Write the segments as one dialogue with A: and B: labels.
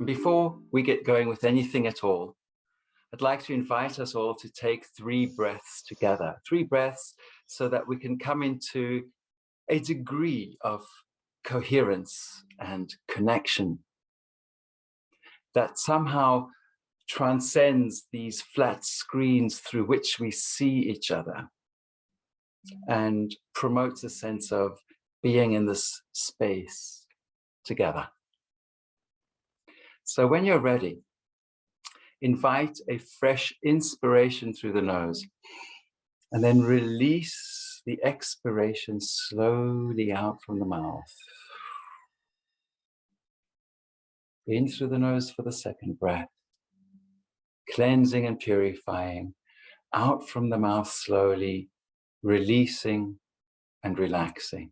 A: Before we get going with anything at all, I'd like to invite us all to take 3 breaths together, 3 breaths so that we can come into a degree of coherence and connection that somehow transcends these flat screens through which we see each other and promotes a sense of being in this space together. So when you're ready, invite a fresh inspiration through the nose and then release the expiration slowly out from the mouth. In through the nose for the second breath, cleansing and purifying, out from the mouth slowly, releasing and relaxing.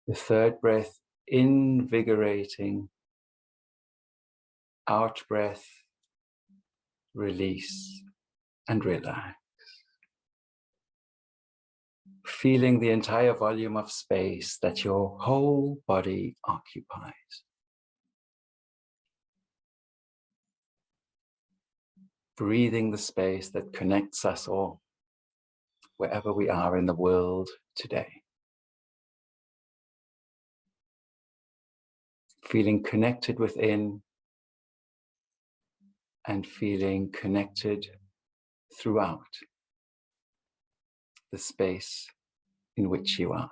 A: The third breath, invigorating, out breath, release and relax. Feeling the entire volume of space that your whole body occupies. Breathing the space that connects us all, wherever we are in the world today. Feeling connected within and feeling connected throughout the space in which you are.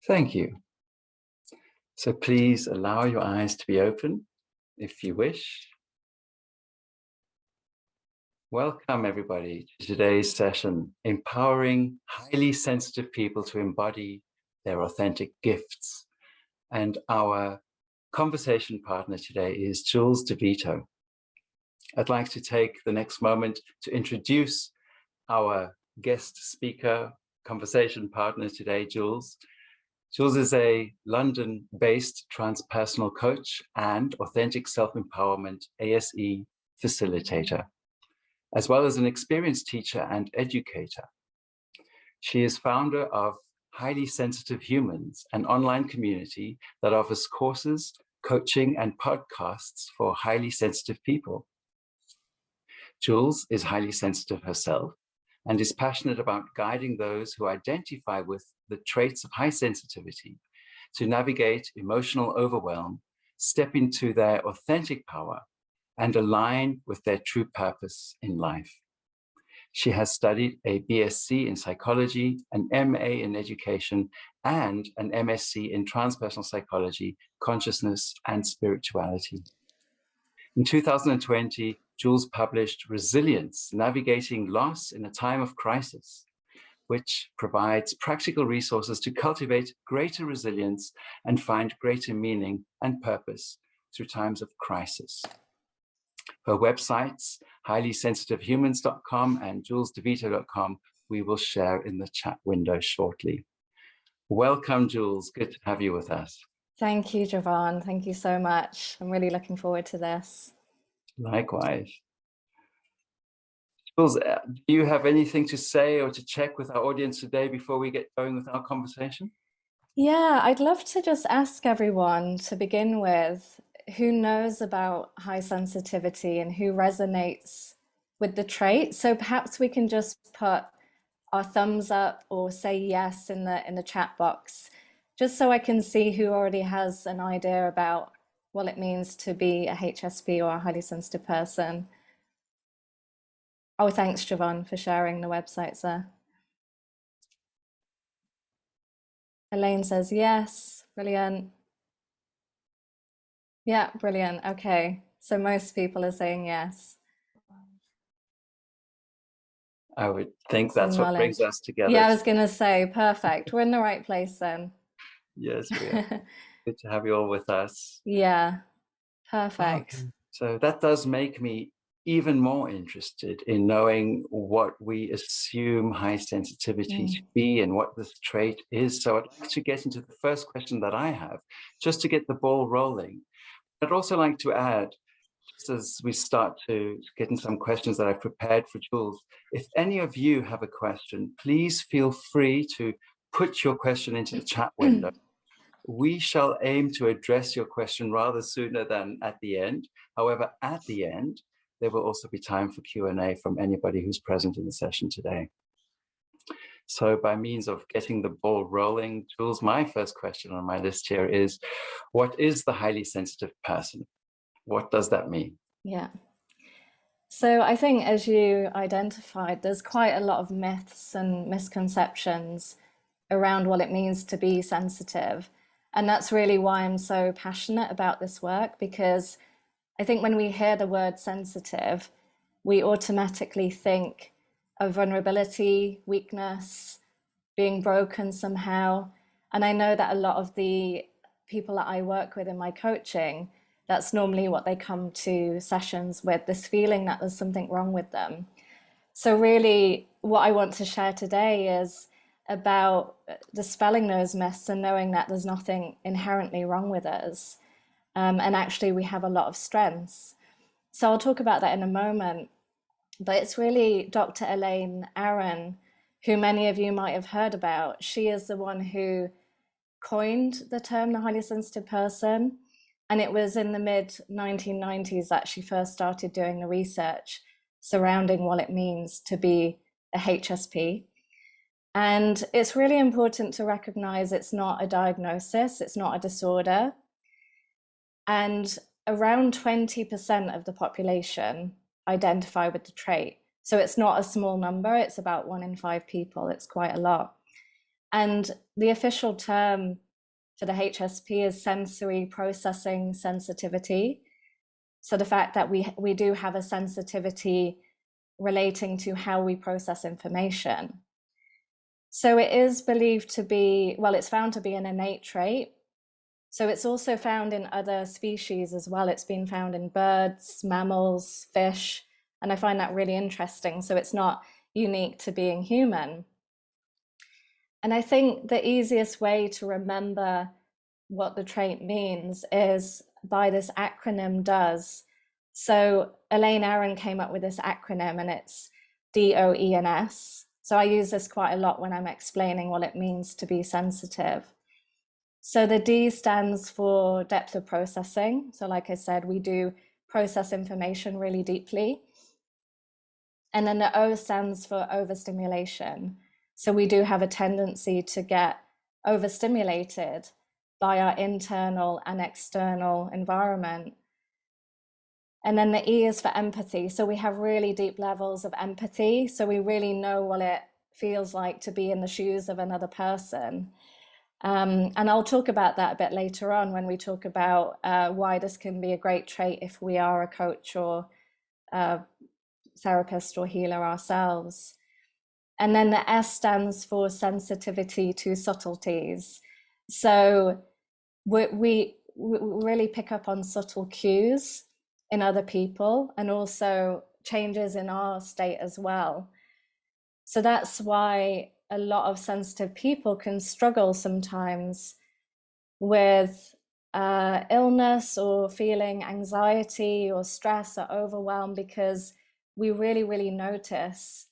A: Thank you. So please allow your eyes to be open if you wish. Welcome everybody to today's session, empowering highly sensitive people to embody their authentic gifts. And our conversation partner today is Jules De Vitto. I'd like to take the next moment to introduce our guest speaker, conversation partner today, Jules. Jules is a London-based transpersonal coach and authentic self-empowerment ASE facilitator, as well as an experienced teacher and educator. She is founder of Highly Sensitive Humans, an online community that offers courses, coaching, and podcasts for highly sensitive people. Jules is highly sensitive herself and is passionate about guiding those who identify with the traits of high sensitivity to navigate emotional overwhelm, step into their authentic power, and align with their true purpose in life. She has studied a BSc in psychology, an MA in education, and an MSc in transpersonal psychology, consciousness, and spirituality. In 2020, Jules published Resilience, Navigating Loss in a Time of Crisis, which provides practical resources to cultivate greater resilience and find greater meaning and purpose through times of crisis. Her websites, highlysensitivehumans.com and julesdevitto.com, we will share in the chat window shortly. Welcome, Jules. Good to have you with us.
B: Thank you, Jevon. Thank you so much. I'm really looking forward to this.
A: Likewise. Jules, do you have anything to say or to check with our audience today before we get going with our conversation?
B: Yeah, I'd love to just ask everyone to begin with, who knows about high sensitivity and who resonates with the trait? So perhaps we can just put our thumbs up or say yes in the chat box, just so I can see who already has an idea about what it means to be a HSP or a highly sensitive person. Oh, thanks, Jevon, for sharing the websites there. Elaine says yes, brilliant. Yeah, brilliant. Okay, so most people are saying yes.
A: I would think that's what brings us together.
B: Yeah, I was going to say, perfect. We're in the right place then.
A: Yes, we are. Good to have you all with us.
B: Yeah, perfect.
A: Okay. So that does make me even more interested in knowing what we assume high sensitivity to be and what this trait is. So I'd like to get into the first question that I have, just to get the ball rolling. I'd also like to add just as we start to get into some questions that I've prepared for Jules, if any of you have a question, please feel free to put your question into the chat window. We shall aim to address your question rather sooner than at the end. However, at the end, there will also be time for Q&A from anybody who's present in the session today. So by means of getting the ball rolling, Jules, my first question on my list here is, what is the highly sensitive person? What does that mean?
B: Yeah. So I think, as you identified, there's quite a lot of myths and misconceptions around what it means to be sensitive. And that's really why I'm so passionate about this work, because I think when we hear the word sensitive, we automatically think of vulnerability, weakness, being broken somehow. And I know that a lot of the people that I work with in my coaching, that's normally what they come to sessions with, this feeling that there's something wrong with them. So really what I want to share today is about dispelling those myths and knowing that there's nothing inherently wrong with us. And actually we have a lot of strengths. So I'll talk about that in a moment, but it's really Dr. Elaine Aron, who many of you might have heard about. She is the one who coined the term the highly sensitive person. And it was in the mid 1990s that she first started doing the research surrounding what it means to be a HSP. And it's really important to recognize it's not a diagnosis, it's not a disorder. And around 20% of the population identify with the trait. So it's not a small number, it's about 1 in 5 people, it's quite a lot. And the official term for the HSP is sensory processing sensitivity. So the fact that we do have a sensitivity relating to how we process information. So it is believed to be, well, it's found to be an innate trait. So it's also found in other species as well. It's been found in birds, mammals, fish, and I find that really interesting. So it's not unique to being human. And I think the easiest way to remember what the trait means is by this acronym DOES. So Elaine Aron came up with this acronym, and it's DOENS. So I use this quite a lot when I'm explaining what it means to be sensitive. So the D stands for depth of processing. So like I said, we do process information really deeply. And then the O stands for overstimulation. So we do have a tendency to get overstimulated by our internal and external environment. And then the E is for empathy. So we have really deep levels of empathy. So we really know what it feels like to be in the shoes of another person. And I'll talk about that a bit later on when we talk about why this can be a great trait if we are a coach or a therapist or healer ourselves. And then the S stands for sensitivity to subtleties. So we really pick up on subtle cues in other people and also changes in our state as well. So that's why a lot of sensitive people can struggle sometimes with illness or feeling anxiety or stress or overwhelm, because we really, really notice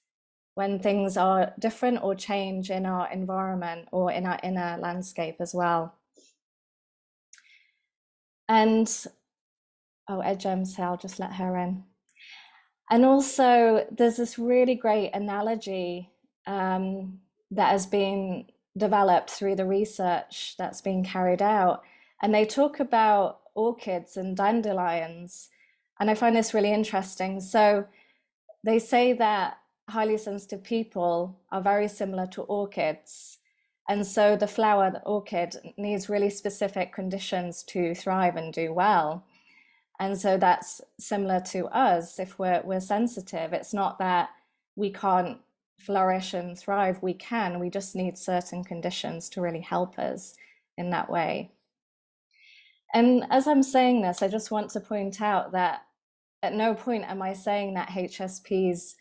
B: when things are different or change in our environment or in our inner landscape as well. And, oh, Ejem's here, I'll just let her in. And also there's this really great analogy that has been developed through the research that's been carried out. And they talk about orchids and dandelions. And I find this really interesting. So they say that highly sensitive people are very similar to orchids. And so the flower, the orchid, needs really specific conditions to thrive and do well. And so that's similar to us if we're sensitive. It's not that we can't flourish and thrive. We can. We just need certain conditions to really help us in that way. And as I'm saying this, I just want to point out that at no point am I saying that HSPs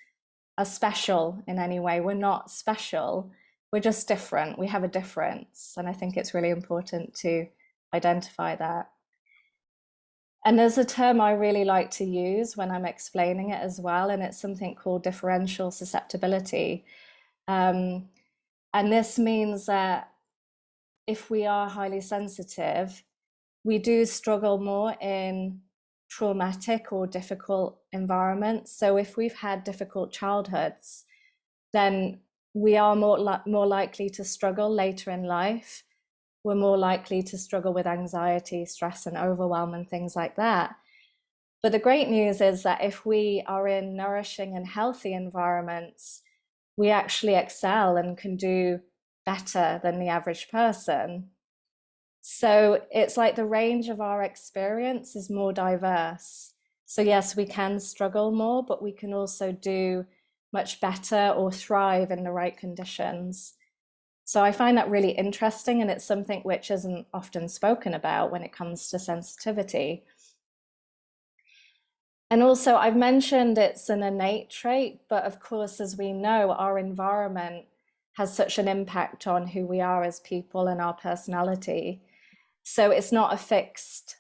B: are special in any way. We're not special. We're just different. We have a difference. And I think it's really important to identify that. And there's a term I really like to use when I'm explaining it as well, and it's something called differential susceptibility. Um, and this means that if we are highly sensitive, we do struggle more in traumatic or difficult environments. So if we've had difficult childhoods, then we are more likely to struggle later in life. We're more likely to struggle with anxiety, stress, and overwhelm and things like that. But the great news is that if we are in nourishing and healthy environments, we actually excel and can do better than the average person. So it's like the range of our experience is more diverse. So yes, we can struggle more, but we can also do much better or thrive in the right conditions. So I find that really interesting, and it's something which isn't often spoken about when it comes to sensitivity. And also, I've mentioned it's an innate trait, but of course, as we know, our environment has such an impact on who we are as people and our personality. So it's not a fixed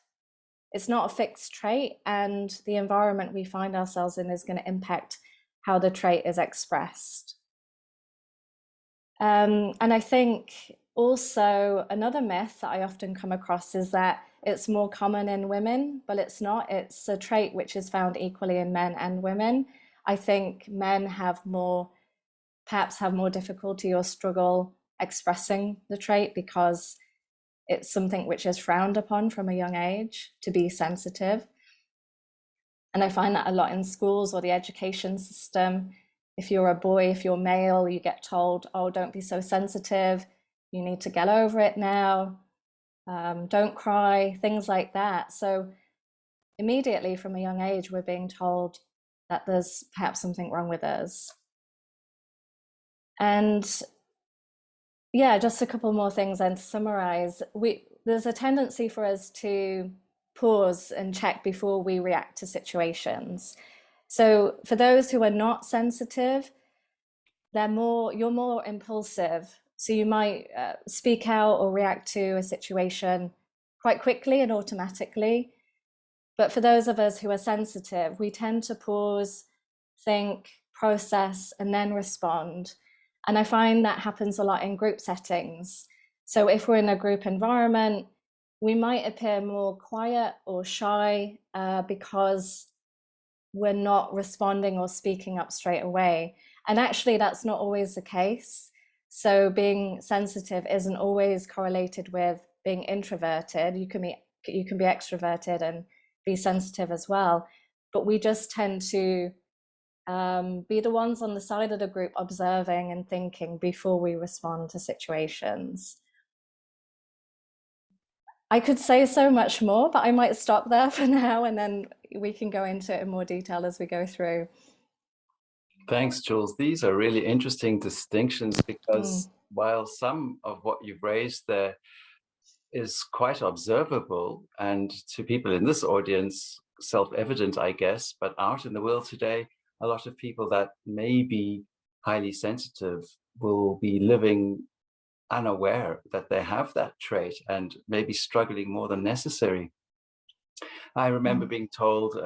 B: trait, and the environment we find ourselves in is going to impact how the trait is expressed. And I think also another myth that I often come across is that it's more common in women, but it's not. It's a trait which is found equally in men and women. I think men perhaps have more difficulty or struggle expressing the trait because it's something which is frowned upon from a young age to be sensitive. And I find that a lot in schools or the education system. If you're a boy, if you're male, you get told, oh, don't be so sensitive. You need to get over it now. Don't cry, things like that. So immediately from a young age, we're being told that there's perhaps something wrong with us. And yeah, just a couple more things then to summarize. There's a tendency for us to pause and check before we react to situations. So for those who are not sensitive, you're more impulsive. So you might speak out or react to a situation quite quickly and automatically. But for those of us who are sensitive, we tend to pause, think, process, and then respond. And I find that happens a lot in group settings. So if we're in a group environment, we might appear more quiet or shy because we're not responding or speaking up straight away. And actually, that's not always the case. So being sensitive isn't always correlated with being introverted. You can be extroverted and be sensitive as well. But we just tend to be the ones on the side of the group observing and thinking before we respond to situations. I could say so much more, but I might stop there for now, and then we can go into it in more detail as we go through.
A: Thanks, Jules. These are really interesting distinctions because while some of what you've raised there is quite observable and to people in this audience self-evident, I guess, but out in the world today, a lot of people that may be highly sensitive will be living unaware that they have that trait and maybe struggling more than necessary. I remember being told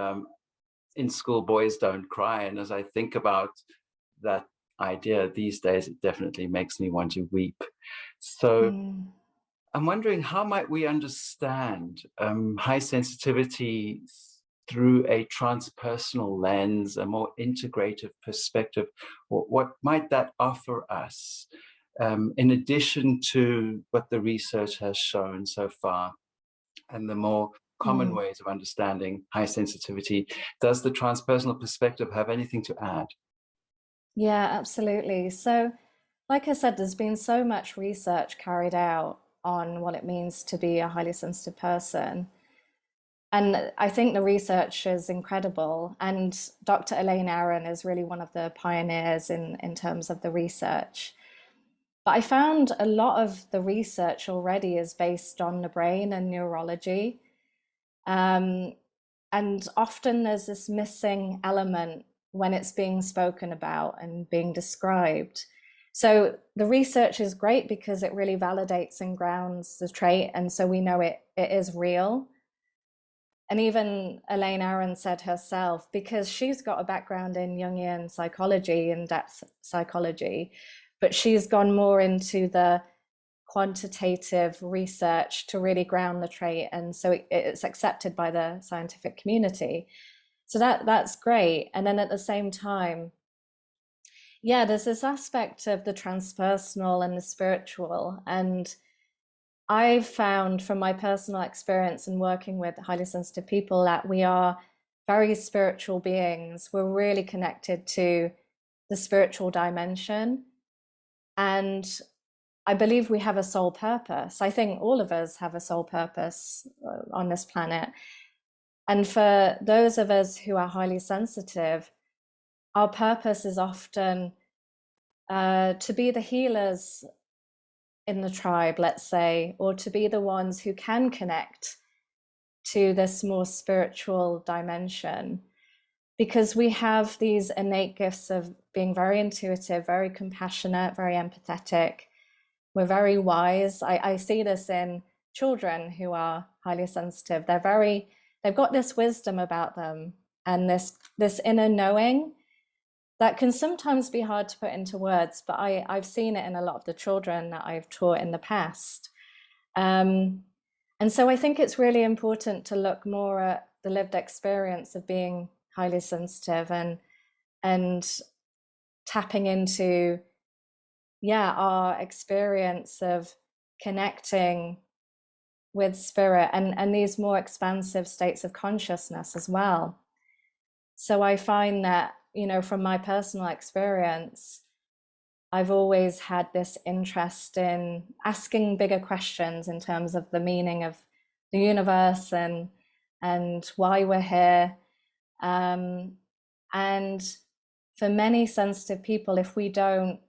A: in school, boys don't cry. And as I think about that idea these days, it definitely makes me want to weep. So I'm wondering, how might we understand high sensitivity through a transpersonal lens, a more integrative perspective? What might that offer us? In addition to what the research has shown so far and the more common ways of understanding high sensitivity, does the transpersonal perspective have anything to add?
B: Yeah, absolutely. So, like I said, there's been so much research carried out on what it means to be a highly sensitive person. And I think the research is incredible. And Dr. Elaine Aron is really one of the pioneers in terms of the research. But I found a lot of the research already is based on the brain and neurology. And often there's this missing element when it's being spoken about and being described. So the research is great because it really validates and grounds the trait. And so we know it is real. And even Elaine Aron said herself, because she's got a background in Jungian psychology and depth psychology, but she's gone more into the quantitative research to really ground the trait, and so it's accepted by the scientific community. So that's great. And then at the same time, yeah, there's this aspect of the transpersonal and the spiritual. And I've found from my personal experience in working with highly sensitive people that we are very spiritual beings. We're really connected to the spiritual dimension. And I believe we have a soul purpose. I think all of us have a soul purpose on this planet. And for those of us who are highly sensitive, our purpose is often to be the healers in the tribe, let's say, or to be the ones who can connect to this more spiritual dimension, because we have these innate gifts of being very intuitive, very compassionate, very empathetic. We're very wise. I see this in children who are highly sensitive. They've got this wisdom about them and this inner knowing that can sometimes be hard to put into words, but I've seen it in a lot of the children that I've taught in the past. And so I think it's really important to look more at the lived experience of being highly sensitive and tapping into, yeah, our experience of connecting with spirit and these more expansive states of consciousness as well. So I find that, from my personal experience, I've always had this interest in asking bigger questions in terms of the meaning of the universe and why we're here. And for many sensitive people, if we don't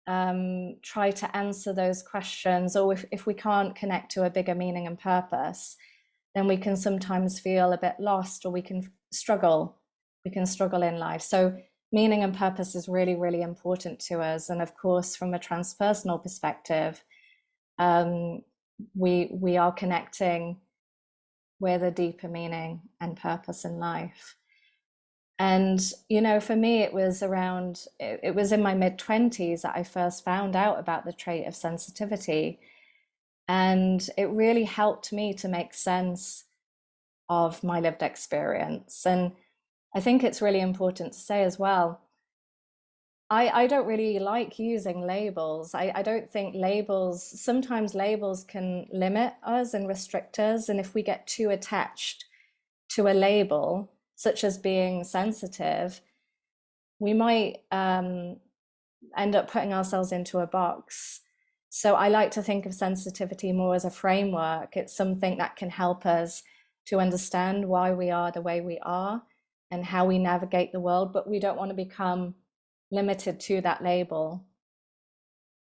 B: try to answer those questions, or if we can't connect to a bigger meaning and purpose, then we can sometimes feel a bit lost, or we can struggle in life. So meaning and purpose is really, really important to us. And of course, from a transpersonal perspective, we are connecting with a deeper meaning and purpose in life. And, for me, it was in my mid-20s that I first found out about the trait of sensitivity. And it really helped me to make sense of my lived experience. And I think it's really important to say as well, I don't really like using labels. I don't think sometimes labels can limit us and restrict us. And if we get too attached to a label, such as being sensitive, we might end up putting ourselves into a box. So I like to think of sensitivity more as a framework. It's something that can help us to understand why we are the way we are and how we navigate the world, but we don't want to become limited to that label.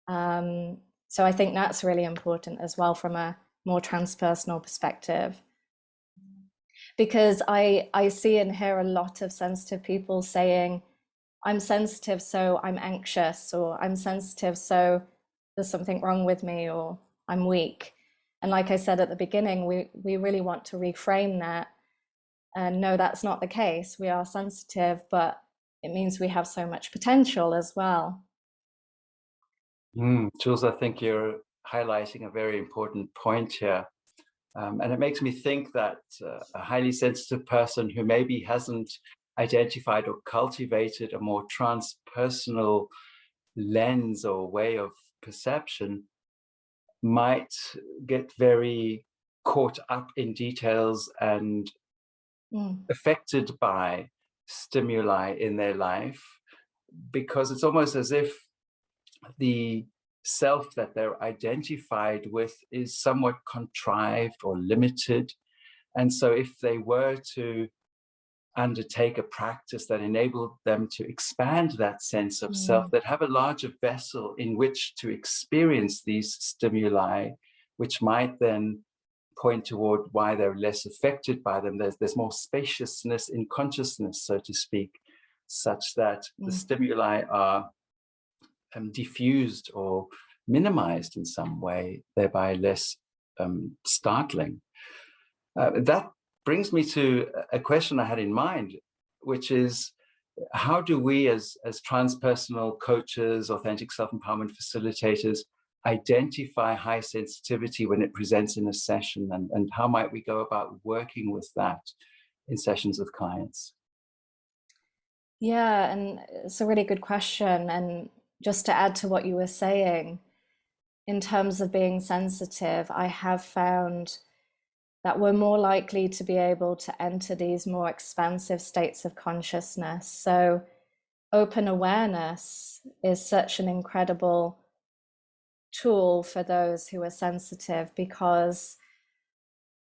B: So I think that's really important as well from a more transpersonal perspective. Because I see and hear a lot of sensitive people saying, I'm sensitive, so I'm anxious, or I'm sensitive, so there's something wrong with me, or I'm weak. And like I said at the beginning, we really want to reframe that. And no, that's not the case. We are sensitive, but it means we have so much potential as well.
A: Jules, I think you're highlighting a very important point here. And it makes me think that a highly sensitive person who maybe hasn't identified or cultivated a more transpersonal lens or way of perception might get very caught up in details and affected by stimuli in their life, because it's almost as if the self that they're identified with is somewhat contrived or limited. And so if they were to undertake a practice that enabled them to expand that sense of self, that have a larger vessel in which to experience these stimuli, which might then point toward why they're less affected by them. There's more spaciousness in consciousness, so to speak, such that the stimuli are diffused or minimized in some way, thereby less startling. That brings me to a question I had in mind, which is, how do we as transpersonal coaches, authentic self-empowerment facilitators, identify high sensitivity when it presents in a session, and how might we go about working with that in sessions with clients?
B: Yeah, and it's a really good question. And just to add to what you were saying, in terms of being sensitive, I have found that we're more likely to be able to enter these more expansive states of consciousness. So open awareness is such an incredible tool for those who are sensitive, because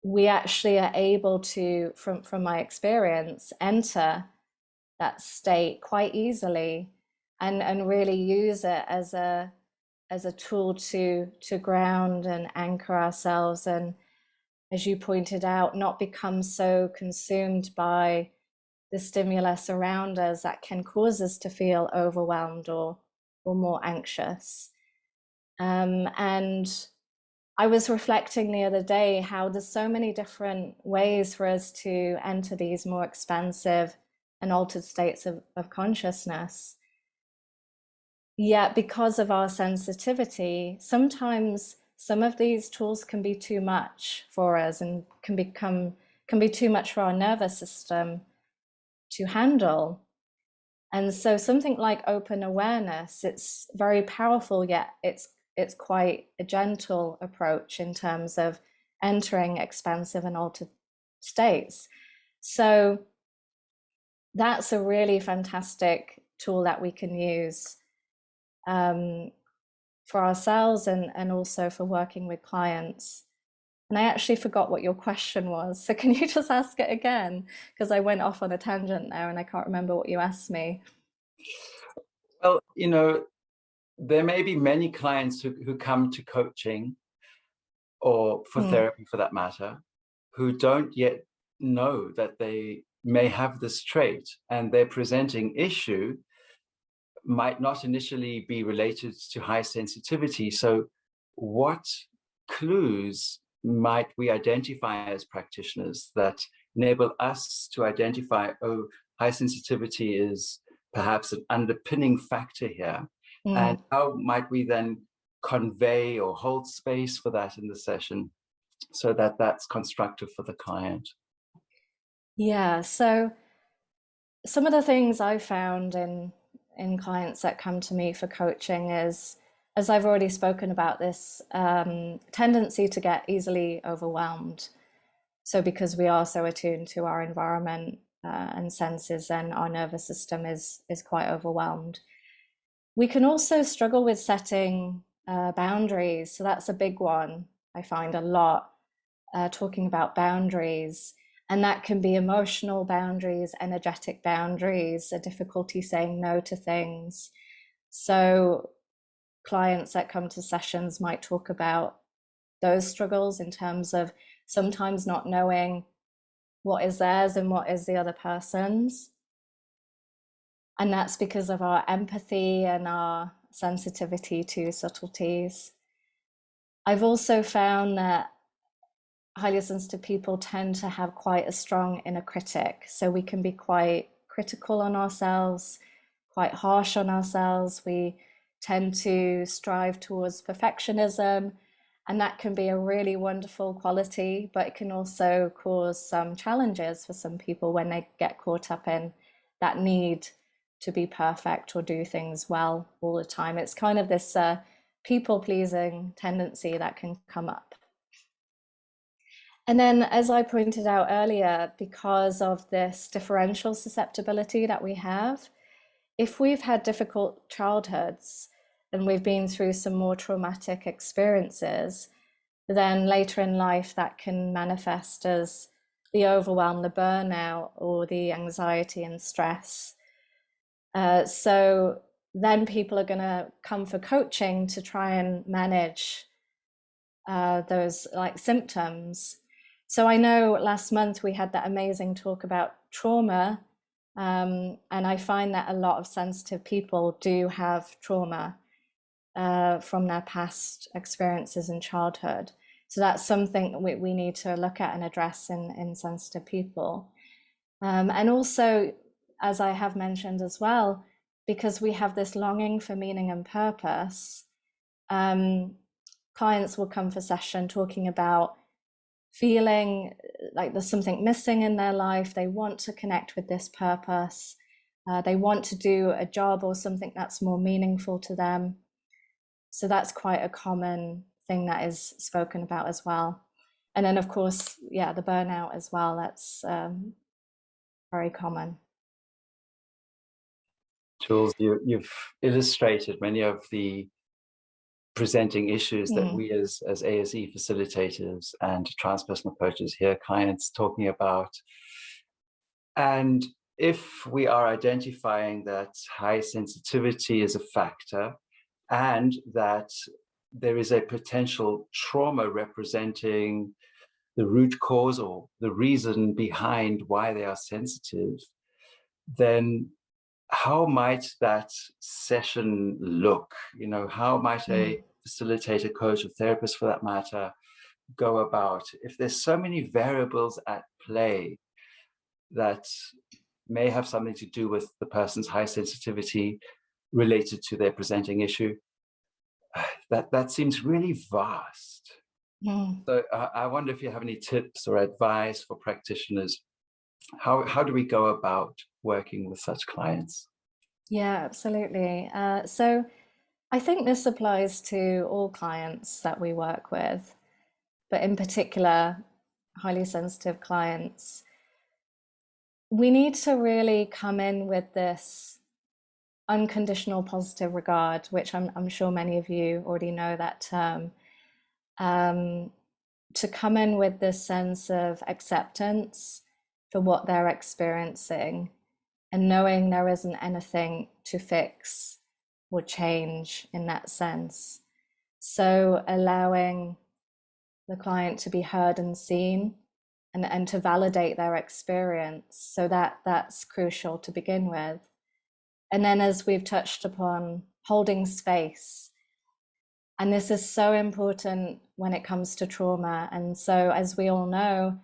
B: we actually are able to, from my experience, enter that state quite easily, and really use it as a tool to ground and anchor ourselves, and, as you pointed out, not become so consumed by the stimulus around us that can cause us to feel overwhelmed or more anxious. And I was reflecting the other day how there's so many different ways for us to enter these more expansive and altered states of consciousness. Yet, because of our sensitivity, sometimes some of these tools can be too much for us, and can be too much for our nervous system to handle. And so something like open awareness, it's very powerful, yet it's quite a gentle approach in terms of entering expansive and altered states. So that's a really fantastic tool that we can use for ourselves, and also for working with clients. And I actually forgot what your question was. So can you just ask it again? Because I went off on a tangent there and I can't remember what you asked me.
A: Well, there may be many clients who come to coaching, or for therapy for that matter, who don't yet know that they may have this trait, and their presenting issue might not initially be related to high sensitivity. So what clues might we identify as practitioners that enable us to identify, oh, high sensitivity is perhaps an underpinning factor here? And how might we then convey or hold space for that in the session so that that's constructive for the client?
B: Yeah, so some of the things I've found in clients that come to me for coaching is, as I've already spoken about, this tendency to get easily overwhelmed. So because we are so attuned to our environment and senses, then our nervous system is quite overwhelmed. We can also struggle with setting boundaries. So that's a big one. I find a lot talking about boundaries. And that can be emotional boundaries, energetic boundaries, a difficulty saying no to things. So clients that come to sessions might talk about those struggles in terms of sometimes not knowing what is theirs and what is the other person's. And that's because of our empathy and our sensitivity to subtleties. I've also found that highly sensitive people tend to have quite a strong inner critic. So we can be quite critical on ourselves, quite harsh on ourselves. We tend to strive towards perfectionism, and that can be a really wonderful quality, but it can also cause some challenges for some people when they get caught up in that need to be perfect or do things well all the time. It's kind of this people-pleasing tendency that can come up. And then, as I pointed out earlier, because of this differential susceptibility that we have, if we've had difficult childhoods and we've been through some more traumatic experiences, then later in life that can manifest as the overwhelm, the burnout, or the anxiety and stress. So then people are going to come for coaching to try and manage those like symptoms. So I know last month we had that amazing talk about trauma, and I find that a lot of sensitive people do have trauma from their past experiences in childhood. So that's something that we need to look at and address in sensitive people. And also, as I have mentioned as well, because we have this longing for meaning and purpose, clients will come for session talking about feeling like there's something missing in their life. They want to connect with this purpose. They want to do a job or something that's more meaningful to them. So that's quite a common thing that is spoken about as well. And then, of course, yeah, the burnout as well. That's very common.
A: Jules, you've illustrated many of the presenting issues that we as ASE facilitators and transpersonal coaches hear clients talking about. And if we are identifying that high sensitivity is a factor and that there is a potential trauma representing the root cause or the reason behind why they are sensitive, then how might that session look? You know, how might a facilitator, coach, or therapist for that matter go about if there's so many variables at play that may have something to do with the person's high sensitivity related to their presenting issue? That seems really vast. So I wonder if you have any tips or advice for practitioners. How do we go about working with such clients?
B: Yeah, absolutely. So I think this applies to all clients that we work with, but in particular, highly sensitive clients. We need to really come in with this unconditional positive regard, which I'm sure many of you already know that term, to come in with this sense of acceptance for what they're experiencing and knowing there isn't anything to fix or change in that sense. So allowing the client to be heard and seen and to validate their experience. So that's crucial to begin with. And then, as we've touched upon, holding space. And this is so important when it comes to trauma. And so, as we all know,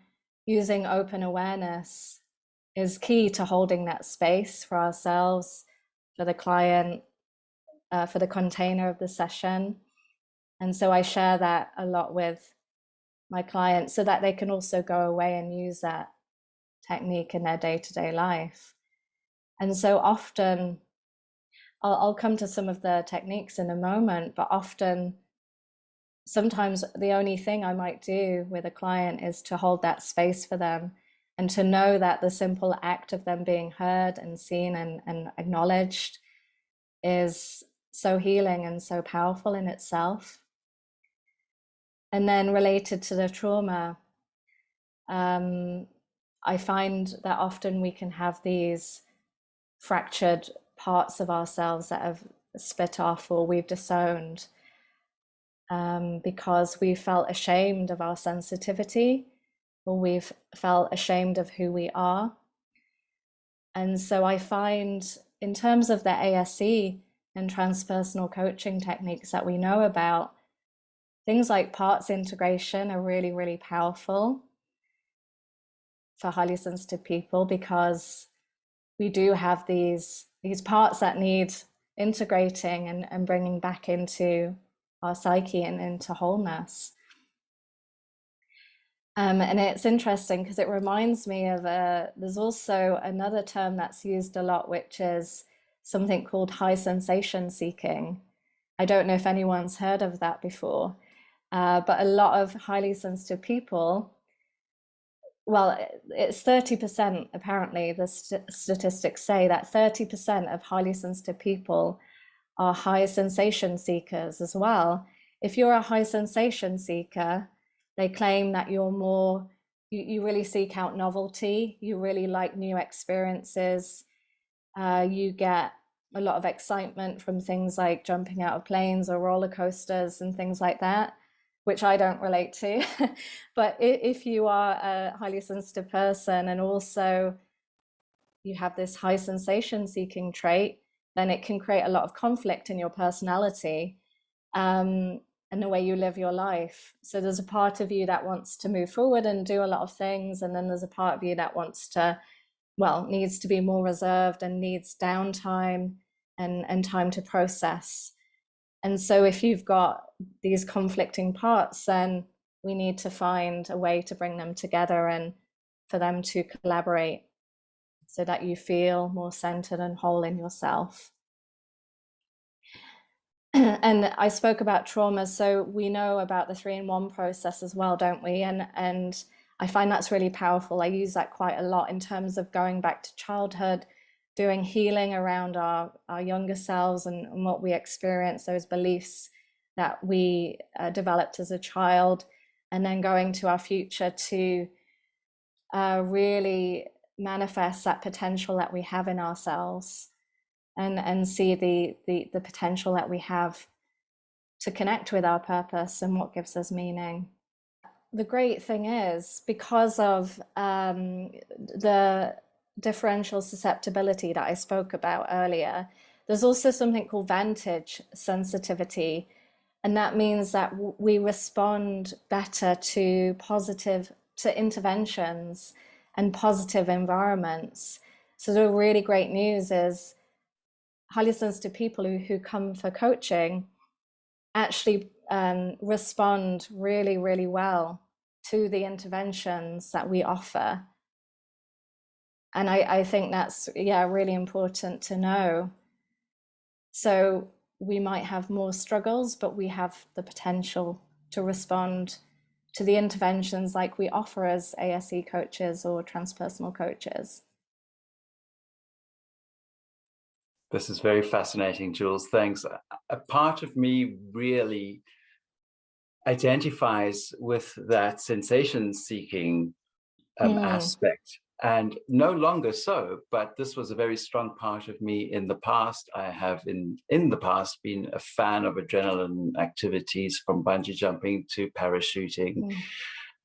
B: using open awareness is key to holding that space for ourselves, for the client, for the container of the session. And so I share that a lot with my clients so that they can also go away and use that technique in their day-to-day life. And so often, I'll come to some of the techniques in a moment, but often, sometimes the only thing I might do with a client is to hold that space for them and to know that the simple act of them being heard and seen and acknowledged is so healing and so powerful in itself. And then related to the trauma, I find that often we can have these fractured parts of ourselves that have split off or we've disowned because we felt ashamed of our sensitivity or we've felt ashamed of who we are. And so I find, in terms of the ASE and transpersonal coaching techniques that we know about, things like parts integration are really, really powerful for highly sensitive people because we do have these parts that need integrating and bringing back into our psyche and into wholeness. And it's interesting because it reminds me of there's also another term that's used a lot, which is something called high sensation seeking. I don't know if anyone's heard of that before, but a lot of highly sensitive people, well, it's 30%, apparently, the statistics say that 30% of highly sensitive people are high sensation seekers as well. If you're a high sensation seeker, they claim that you're more, you really seek out novelty, you really like new experiences, you get a lot of excitement from things like jumping out of planes or roller coasters and things like that, which I don't relate to. But if you are a highly sensitive person and also you have this high sensation seeking trait, then it can create a lot of conflict in your personality. And and the way you live your life. So there's a part of you that wants to move forward and do a lot of things, and then there's a part of you that wants to, well, needs to be more reserved and needs downtime and time to process. And so if you've got these conflicting parts, then we need to find a way to bring them together and for them to collaborate so that you feel more centered and whole in yourself. And I spoke about trauma, so we know about the 3-in-1 process as well, don't we? And I find that's really powerful. I use that quite a lot in terms of going back to childhood, doing healing around our younger selves and what we experience, those beliefs that we developed as a child, and then going to our future to really manifest that potential that we have in ourselves, and see the potential that we have to connect with our purpose and what gives us meaning. The great thing is, because of the differential susceptibility that I spoke about earlier, there's also something called vantage sensitivity. And that means that we respond better to interventions and positive environments. So the really great news is highly sensitive people who come for coaching actually respond really, really well to the interventions that we offer. And I think that's, really important to know. So we might have more struggles, but we have the potential to respond to the interventions like we offer as ASE coaches or transpersonal coaches.
A: This is very fascinating, Jules. Thanks. A part of me really identifies with that sensation-seeking aspect, and no longer so, but this was a very strong part of me in the past. I have in the past been a fan of adrenaline activities, from bungee jumping to parachuting,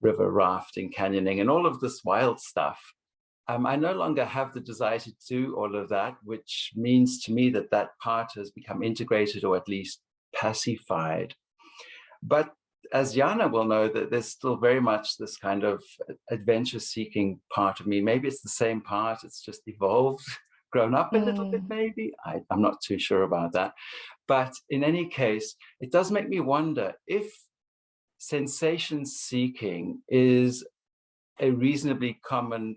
A: river rafting, canyoning, and all of this wild stuff. I no longer have the desire to do all of that, which means to me that that part has become integrated, or at least pacified. But as Jana will know, that there's still very much this kind of adventure-seeking part of me. Maybe it's the same part, it's just evolved, grown up a little bit, maybe. I'm not too sure about that. But in any case, it does make me wonder if sensation-seeking is a reasonably common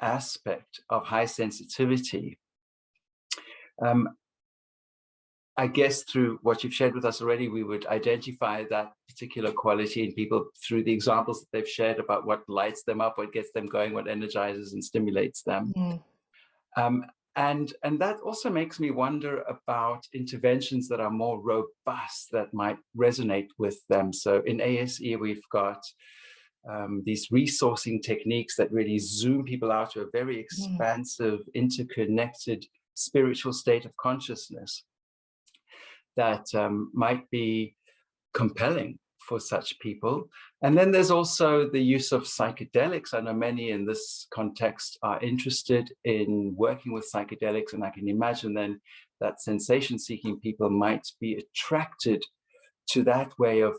A: aspect of high sensitivity. I guess through what you've shared with us already, we would identify that particular quality in people through the examples that they've shared about what lights them up, what gets them going, what energizes and stimulates them. And that also makes me wonder about interventions that are more robust, that might resonate with them. So in ASE, we've got these resourcing techniques that really zoom people out to a very expansive, interconnected spiritual state of consciousness that might be compelling for such people. And then there's also the use of psychedelics. I know many in this context are interested in working with psychedelics, and I can imagine then that sensation-seeking people might be attracted to that way of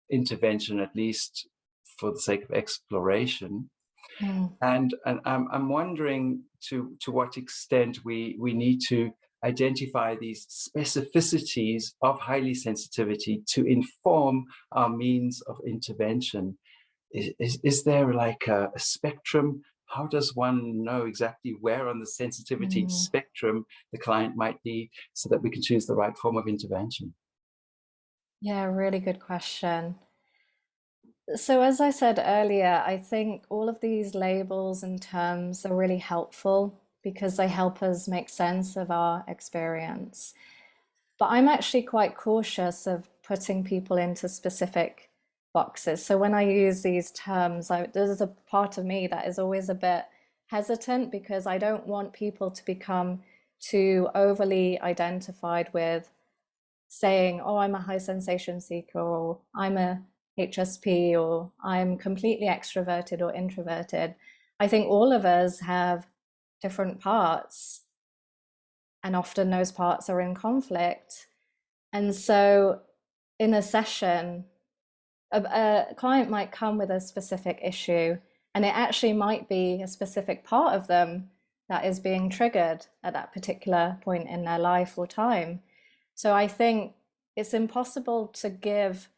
A: intervention, at least for the sake of exploration. And I'm wondering to what extent we need to identify these specificities of highly sensitivity to inform our means of intervention. Is there like a spectrum? How does one know exactly where on the sensitivity spectrum the client might be, so that we can choose the right form of intervention?
B: Yeah, really good question. So as I said earlier, I think all of these labels and terms are really helpful because they help us make sense of our experience. But I'm actually quite cautious of putting people into specific boxes. So when I use these terms, there's a part of me that is always a bit hesitant, because I don't want people to become too overly identified with saying, oh, I'm a high sensation seeker, or I'm a HSP, or I'm completely extroverted or introverted. I think all of us have different parts, and often those parts are in conflict. And so in a session, a client might come with a specific issue, and it actually might be a specific part of them that is being triggered at that particular point in their life or time. So I think it's impossible to give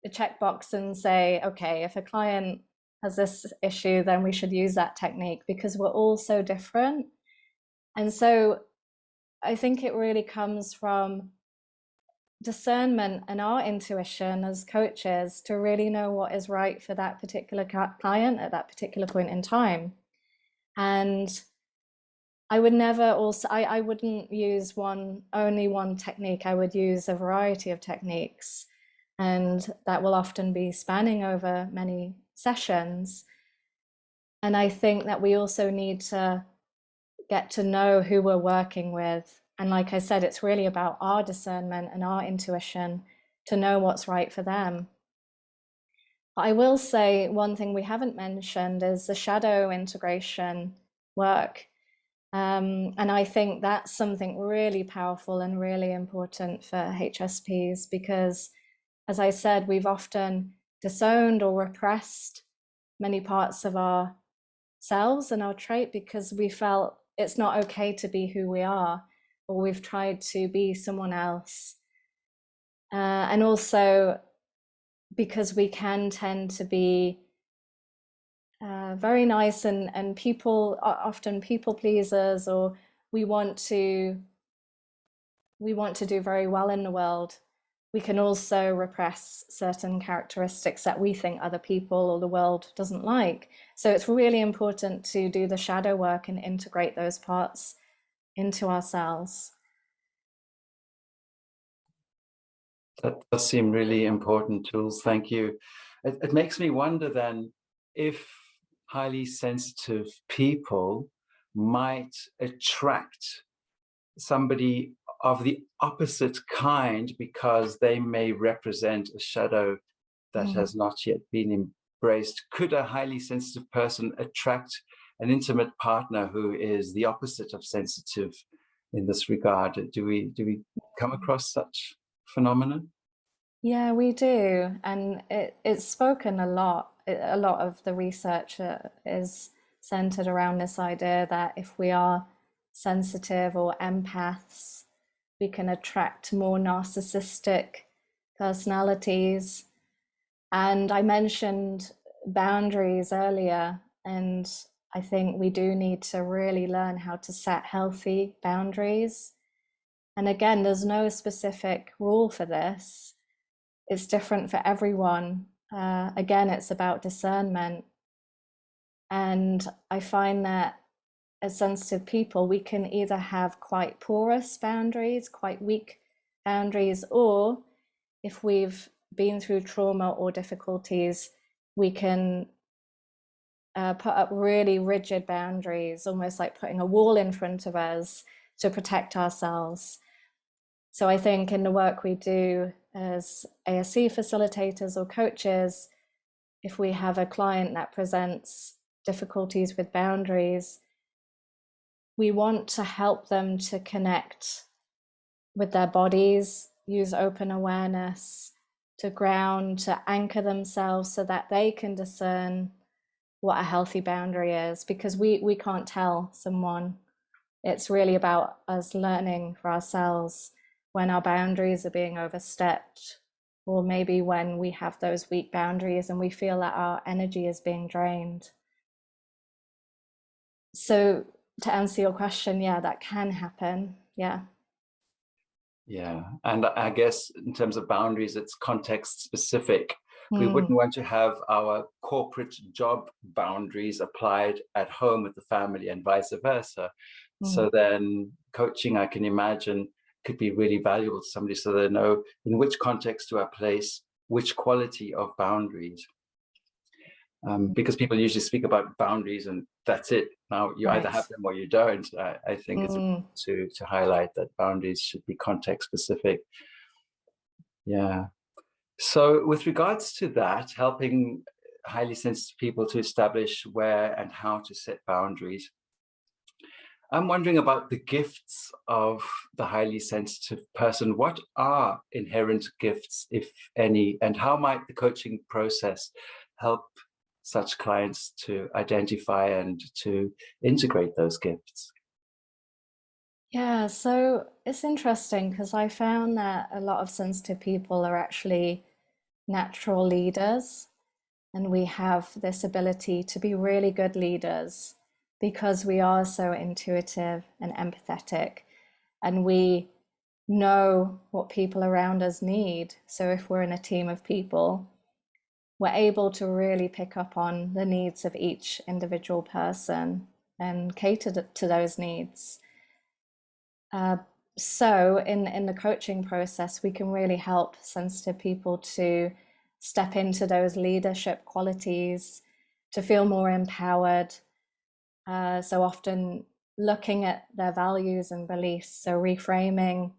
B: a checkbox and say, okay, if a client has this issue, then we should use that technique, because we're all so different. And so I think it really comes from discernment and our intuition as coaches to really know what is right for that particular client at that particular point in time. And I would never also, I wouldn't use only one technique. I would use a variety of techniques, and that will often be spanning over many sessions. And I think that we also need to get to know who we're working with. And like I said, it's really about our discernment and our intuition to know what's right for them. But I will say one thing we haven't mentioned is the shadow integration work. And I think that's something really powerful and really important for HSPs, because, as I said, we've often disowned or repressed many parts of ourselves and our trait because we felt it's not okay to be who we are, or we've tried to be someone else. And also because we can tend to be very nice and people are often people pleasers, or we want to do very well in the world. We can also repress certain characteristics that we think other people or the world doesn't like. So it's really important to do the shadow work and integrate those parts into ourselves.
A: That does seem really important, Jules. Thank you. It makes me wonder then if highly sensitive people might attract somebody of the opposite kind because they may represent a shadow that has not yet been embraced. Could a highly sensitive person attract an intimate partner who is the opposite of sensitive in this regard? Do we come across such phenomenon?
B: Yeah, we do. And it's spoken a lot. A lot of the research is centered around this idea that if we are sensitive or empaths, we can attract more narcissistic personalities. And I mentioned boundaries earlier, and I think we do need to really learn how to set healthy boundaries. And again, there's no specific rule for this. It's different for everyone. Again, it's about discernment. And I find that as sensitive people, we can either have quite porous boundaries, quite weak boundaries, or if we've been through trauma or difficulties, we can put up really rigid boundaries, almost like putting a wall in front of us to protect ourselves. So I think in the work we do as ASC facilitators or coaches, if we have a client that presents difficulties with boundaries, we want to help them to connect with their bodies, use open awareness to ground, to anchor themselves so that they can discern what a healthy boundary is, because we can't tell someone. It's really about us learning for ourselves when our boundaries are being overstepped, or maybe when we have those weak boundaries and we feel that our energy is being drained. So to answer your question, yeah, that can happen. Yeah.
A: Yeah, and I guess in terms of boundaries, it's context specific. We wouldn't want to have our corporate job boundaries applied at home with the family and vice versa. So then coaching, I can imagine, could be really valuable to somebody so they know in which context do I place which quality of boundaries. Because people usually speak about boundaries and that's it. Now you either have them or you don't. I think it's important to highlight that boundaries should be context specific. Yeah. So with regards to that, helping highly sensitive people to establish where and how to set boundaries, I'm wondering about the gifts of the highly sensitive person. What are inherent gifts, if any, and how might the coaching process help such clients to identify and to integrate those gifts?
B: Yeah, so it's interesting because I found that a lot of sensitive people are actually natural leaders, and we have this ability to be really good leaders because we are so intuitive and empathetic, and we know what people around us need. So if we're in a team of people, we're able to really pick up on the needs of each individual person and cater to those needs. Uh, so in the coaching process, we can really help sensitive people to step into those leadership qualities, to feel more empowered. So often looking at their values and beliefs, so reframing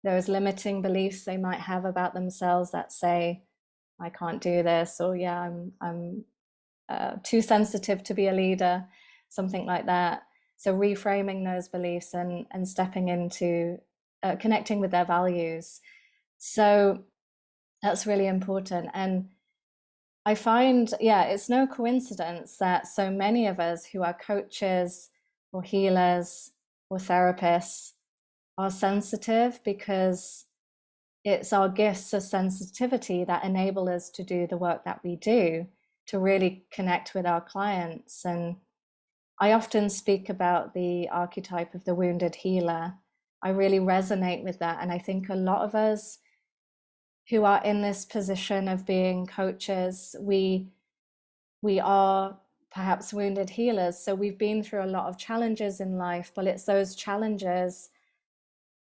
B: those limiting beliefs they might have about themselves that say, I can't do this, or yeah, I'm too sensitive to be a leader, something like that. So reframing those beliefs and stepping into connecting with their values. So that's really important. And I find, yeah, it's no coincidence that so many of us who are coaches or healers or therapists are sensitive, because it's our gifts of sensitivity that enable us to do the work that we do, to really connect with our clients. And I often speak about the archetype of the wounded healer. I really resonate with that. And I think a lot of us who are in this position of being coaches, we are perhaps wounded healers. So we've been through a lot of challenges in life, but it's those challenges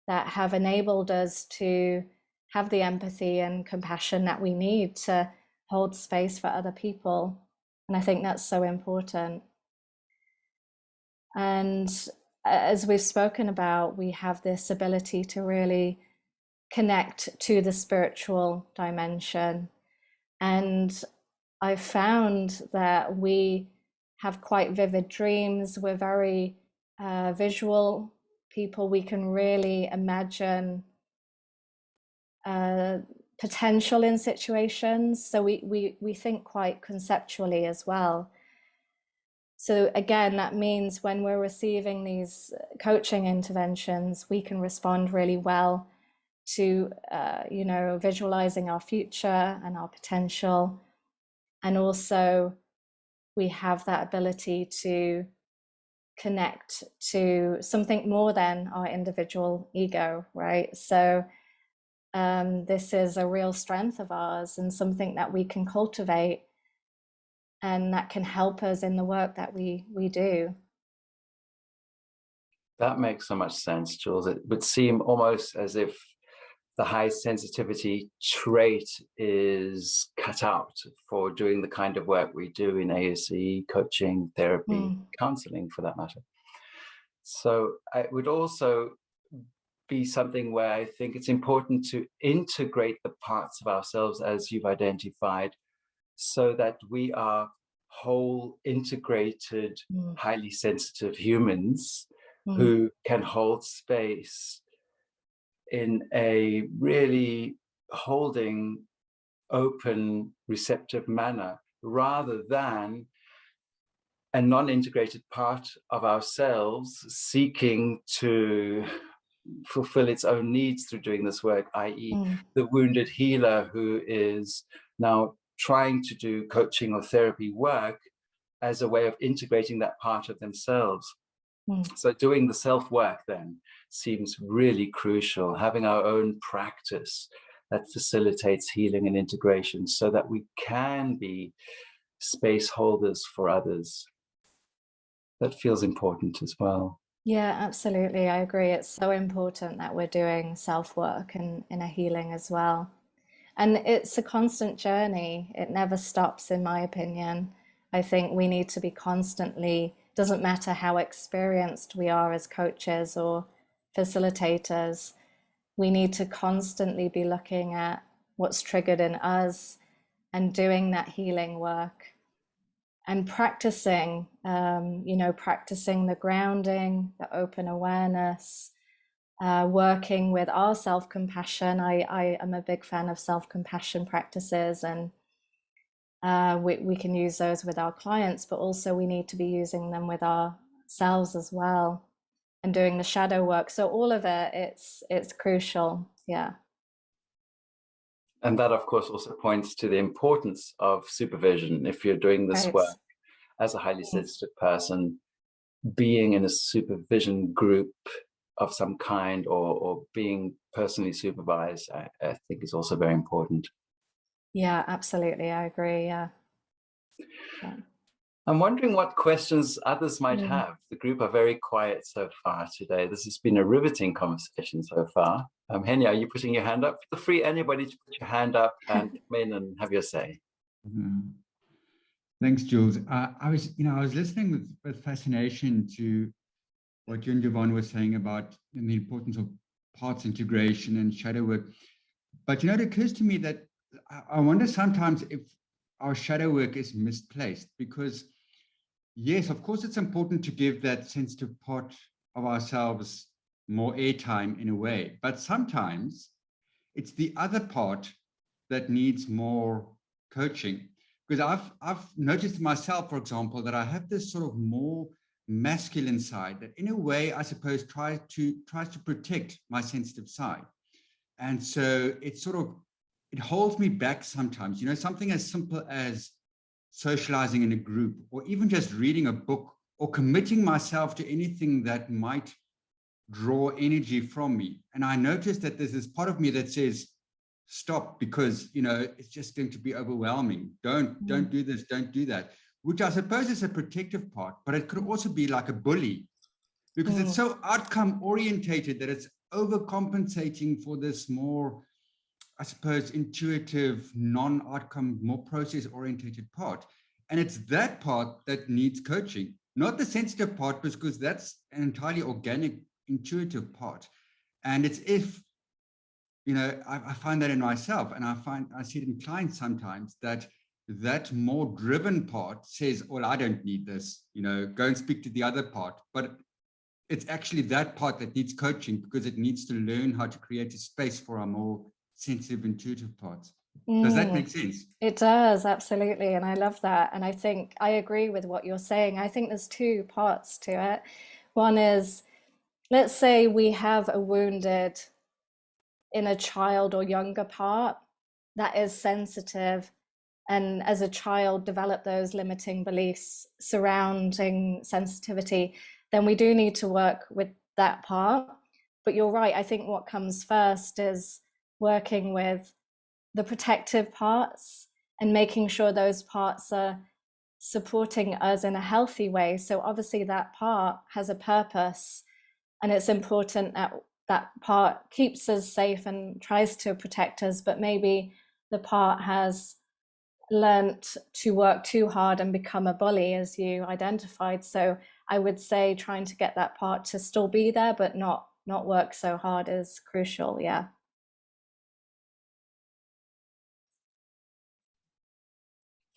B: that have enabled us to have the empathy and compassion that we need to hold space for other people. And I think that's so important. And as we've spoken about, we have this ability to really connect to the spiritual dimension. And I've found that we have quite vivid dreams. We're very visual people. We can really imagine potential in situations. So we think quite conceptually as well. So again, that means when we're receiving these coaching interventions, we can respond really well to, visualizing our future and our potential. And also we have that ability to connect to something more than our individual ego, right? So this is a real strength of ours and something that we can cultivate and that can help us in the work that we do.
A: That makes so much sense, Jules. It would seem almost as if the high sensitivity trait is cut out for doing the kind of work we do in ASE, coaching, therapy, counseling for that matter. So it would also be something where I think it's important to integrate the parts of ourselves as you've identified, so that we are whole, integrated, highly sensitive humans who can hold space in a really holding, open, receptive manner, rather than a non-integrated part of ourselves seeking to fulfill its own needs through doing this work, i.e. the wounded healer who is now trying to do coaching or therapy work as a way of integrating that part of themselves. So doing the self-work then seems really crucial, having our own practice that facilitates healing and integration so that we can be space holders for others. That feels important as well.
B: Yeah, absolutely. I agree. It's so important that we're doing self-work and inner healing as well. And it's a constant journey. It never stops, in my opinion. I think we need to be constantly, doesn't matter how experienced we are as coaches or facilitators, we need to constantly be looking at what's triggered in us and doing that healing work. and practicing, practicing the grounding, the open awareness, working with our self-compassion. I am a big fan of self-compassion practices, and we can use those with our clients, but also we need to be using them with ourselves as well, and doing the shadow work. So all of it, it's crucial. Yeah.
A: And that, of course, also points to the importance of supervision. If you're doing this
B: Right.
A: work as a highly sensitive person, being in a supervision group of some kind, or being personally supervised, I think is also very important.
B: Yeah, absolutely. I agree. Yeah.
A: I'm wondering what questions others might have. The group are very quiet so far today. This has been a riveting conversation so far. Henya, are you putting your hand up? Feel free, anybody, to put your hand up and come in and have your say.
C: Thanks, Jules. I was listening with fascination to what you and Jevon were saying about the importance of parts integration and shadow work. But it occurs to me that I wonder sometimes if our shadow work is misplaced, because yes, of course, it's important to give that sensitive part of ourselves more airtime in a way, but sometimes it's the other part that needs more coaching. Because I've noticed myself, for example, that I have this sort of more masculine side that in a way, I suppose, tries to protect my sensitive side. And so it holds me back sometimes. Something as simple as socializing in a group, or even just reading a book, or committing myself to anything that might draw energy from me. And I noticed that there's this part of me that says, stop, because it's just going to be overwhelming. Don't do this, don't do that, which I suppose is a protective part, but it could also be like a bully, because it's so outcome orientated that it's overcompensating for this more, I suppose, intuitive, non-outcome, more process-orientated part. And it's that part that needs coaching, not the sensitive part, because that's an entirely organic, intuitive part. And it's if, I find that in myself, and I see it in clients sometimes, that more driven part says, well, I don't need this, go and speak to the other part. But it's actually that part that needs coaching, because it needs to learn how to create a space for our more sensitive, intuitive parts. Does that make sense?
B: It does, absolutely. And I love that. And I think I agree with what you're saying. I think there's two parts to it. One is, let's say we have a wounded inner child or younger part that is sensitive, and as a child develop those limiting beliefs surrounding sensitivity, then we do need to work with that part. But you're right, I think what comes first is working with the protective parts and making sure those parts are supporting us in a healthy way. So obviously that part has a purpose, and it's important that that part keeps us safe and tries to protect us, but maybe the part has learnt to work too hard and become a bully, as you identified. So I would say trying to get that part to still be there, but not work so hard is crucial. Yeah.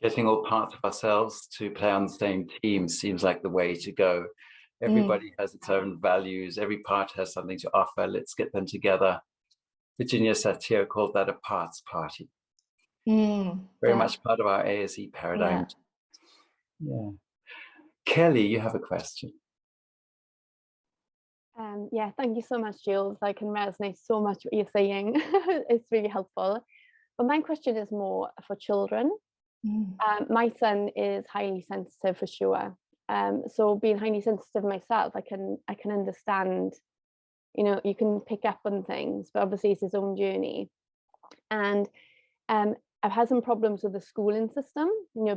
A: Getting all parts of ourselves to play on the same team seems like the way to go. Everybody has its own values. Every part has something to offer. Let's get them together. Virginia Satir called that a parts party. Very much part of our ASE paradigm. Yeah. Kelly, you have a question.
D: Yeah, thank you so much, Jules. I can resonate so much what you're saying. It's really helpful. But my question is more for children. My son is highly sensitive for sure. So being highly sensitive myself, I can understand, you can pick up on things, but obviously it's his own journey. And I've had some problems with the schooling system,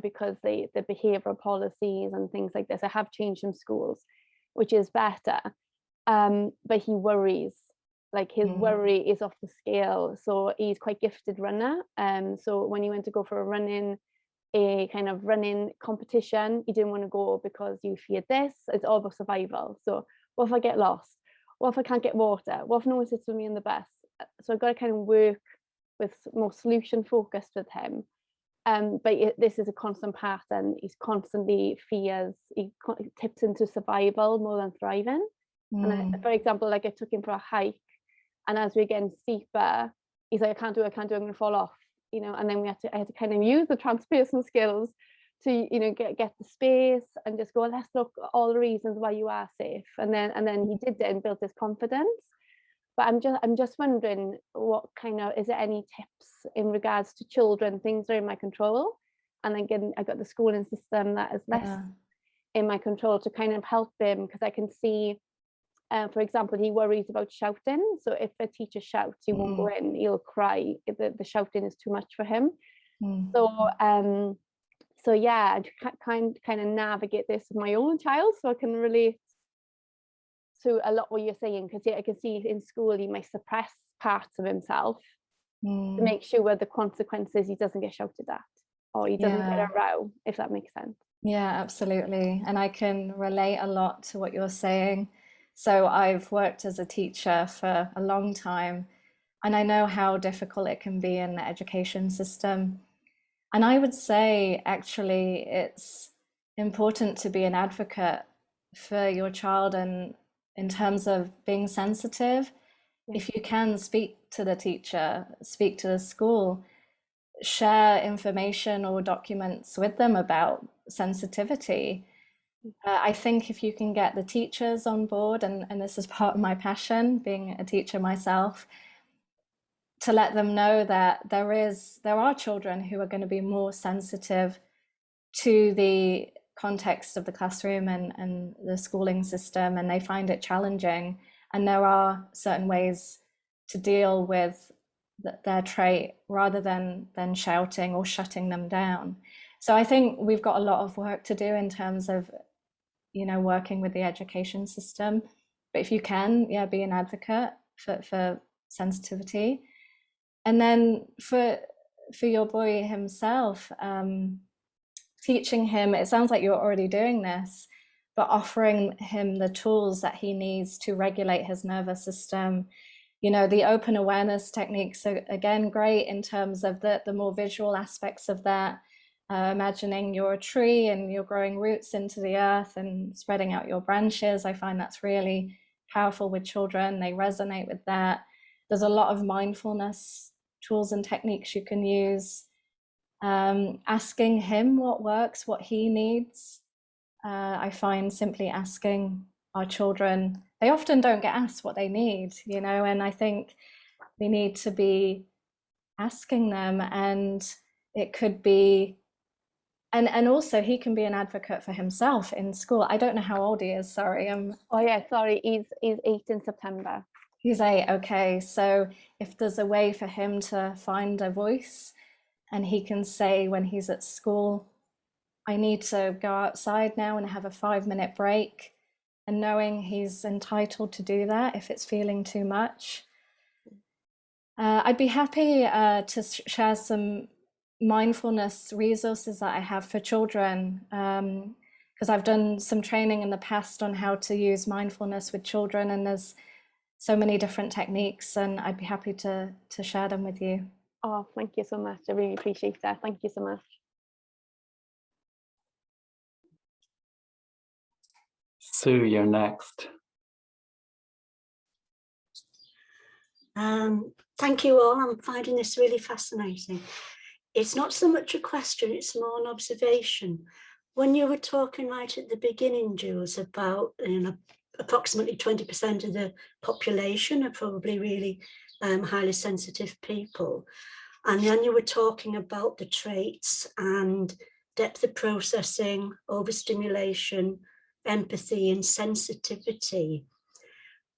D: because the behavioral policies and things like this. I have changed some schools, which is better. But he worries, like his worry is off the scale. So he's quite gifted runner. So when he went to go for a kind of running competition, he didn't want to go because you feared this. It's all about survival. So what if I get lost? What if I can't get water? What if no one sits with me in the bus? So I've got to kind of work with more solution focused with him. But this is a constant pattern. He's constantly fears, he tips into survival more than thriving. And for example, like I took him for a hike, and as we're getting steeper, he's like, I can't do it, I'm going to fall off, you know. And then I had to kind of use the transpersonal skills to, you know, get the space and just go, let's look at all the reasons why you are safe. And then he did it and built his confidence. But I'm just wondering, what kind of, is there any tips in regards to children, things that are in my control? And again, I've got the schooling system that is less in my control to kind of help him, because I can see, for example, he worries about shouting. So if a teacher shouts, he won't go in, he'll cry. The shouting is too much for him. So yeah, I kind of navigate this with my own child, so I can relate to a lot what you're saying, because I can see in school he might suppress parts of himself to make sure the consequences he doesn't get shouted at, or he doesn't get a row, if that makes sense.
B: Yeah, absolutely. And I can relate a lot to what you're saying. So I've worked as a teacher for a long time, and I know how difficult it can be in the education system. And I would say, actually, it's important to be an advocate for your child, and in terms of being sensitive, if you can, speak to the teacher, speak to the school, share information or documents with them about sensitivity. I think if you can get the teachers on board, and this is part of my passion, being a teacher myself, to let them know that there are children who are going to be more sensitive to the context of the classroom and the schooling system, and they find it challenging, and there are certain ways to deal with their trait rather than shouting or shutting them down. So I think we've got a lot of work to do in terms of, you know, working with the education system. But if you can, be an advocate for sensitivity. And then for your boy himself, teaching him, it sounds like you're already doing this, but offering him the tools that he needs to regulate his nervous system. You know, the open awareness techniques are, again, great in terms of the more visual aspects of that. Imagining you're a tree and you're growing roots into the earth and spreading out your branches. I find that's really powerful with children. They resonate with that. There's a lot of mindfulness tools and techniques you can use. Asking him what works, what he needs. I find simply asking our children, they often don't get asked what they need, you know, and I think we need to be asking them, and it could be, and also he can be an advocate for himself in school. I don't know how old he is, sorry.
D: He's 8 in September.
B: He's 8, okay. So if there's a way for him to find a voice, and he can say when he's at school, I need to go outside now and have a 5-minute break, and knowing he's entitled to do that if it's feeling too much. I'd be happy to share some mindfulness resources that I have for children, because I've done some training in the past on how to use mindfulness with children, and there's so many different techniques, and I'd be happy to share them with you.
D: Oh, thank you so much. I really appreciate that. Thank you so much.
A: Sue, you're next.
E: Thank you all. I'm finding this really fascinating. It's not so much a question, it's more an observation. When you were talking right at the beginning, Jules, about, you know, approximately 20% of the population are probably really highly sensitive people. And then you were talking about the traits and depth of processing, overstimulation, empathy, and sensitivity.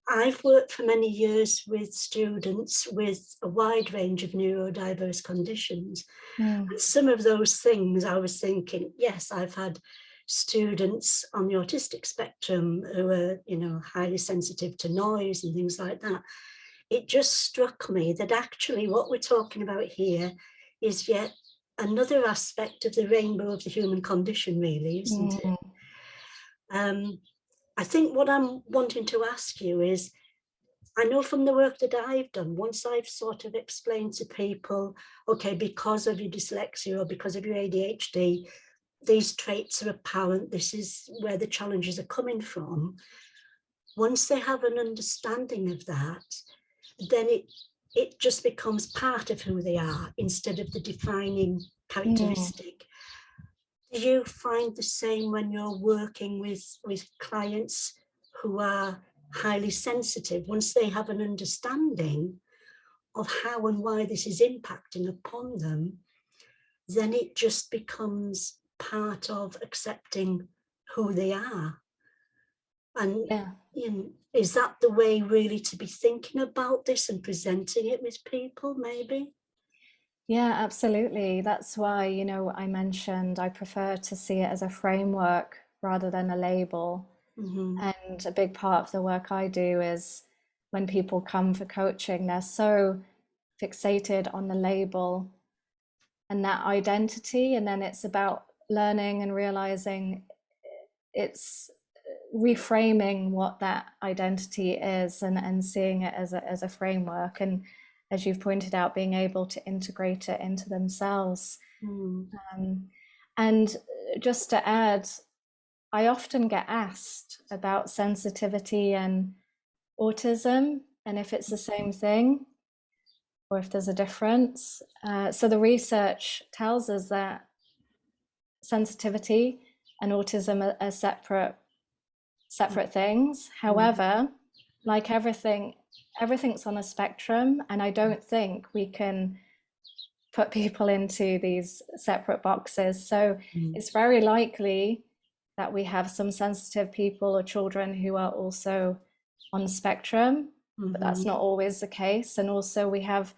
E: I've worked for many years with students with a wide range of neurodiverse conditions. And some of those things I was thinking, yes, I've had students on the autistic spectrum who are, you know, highly sensitive to noise and things like that. It just struck me that actually what we're talking about here is yet another aspect of the rainbow of the human condition, really, isn't it? I think what I'm wanting to ask you is, I know from the work that I've done, once I've sort of explained to people, okay, because of your dyslexia or because of your ADHD, these traits are apparent, this is where the challenges are coming from. Once they have an understanding of that, then it just becomes part of who they are instead of the defining characteristic. Do you find the same when you're working with clients who are highly sensitive? Once they have an understanding of how and why this is impacting upon them, then it just becomes part of accepting who they are. And you know, is that the way really to be thinking about this and presenting it with people, maybe?
B: Yeah, absolutely. That's why, you know, I mentioned I prefer to see it as a framework rather than a label. And a big part of the work I do is when people come for coaching, they're so fixated on the label and that identity. And then it's about learning and realizing it's reframing what that identity is and seeing it as a framework. And as you've pointed out, being able to integrate it into themselves. And just to add, I often get asked about sensitivity and autism and if it's the same thing or if there's a difference. So the research tells us that sensitivity and autism are separate things. However, like everything's on a spectrum, and I don't think we can put people into these separate boxes. So it's very likely that we have some sensitive people or children who are also on the spectrum, but that's not always the case. And also we have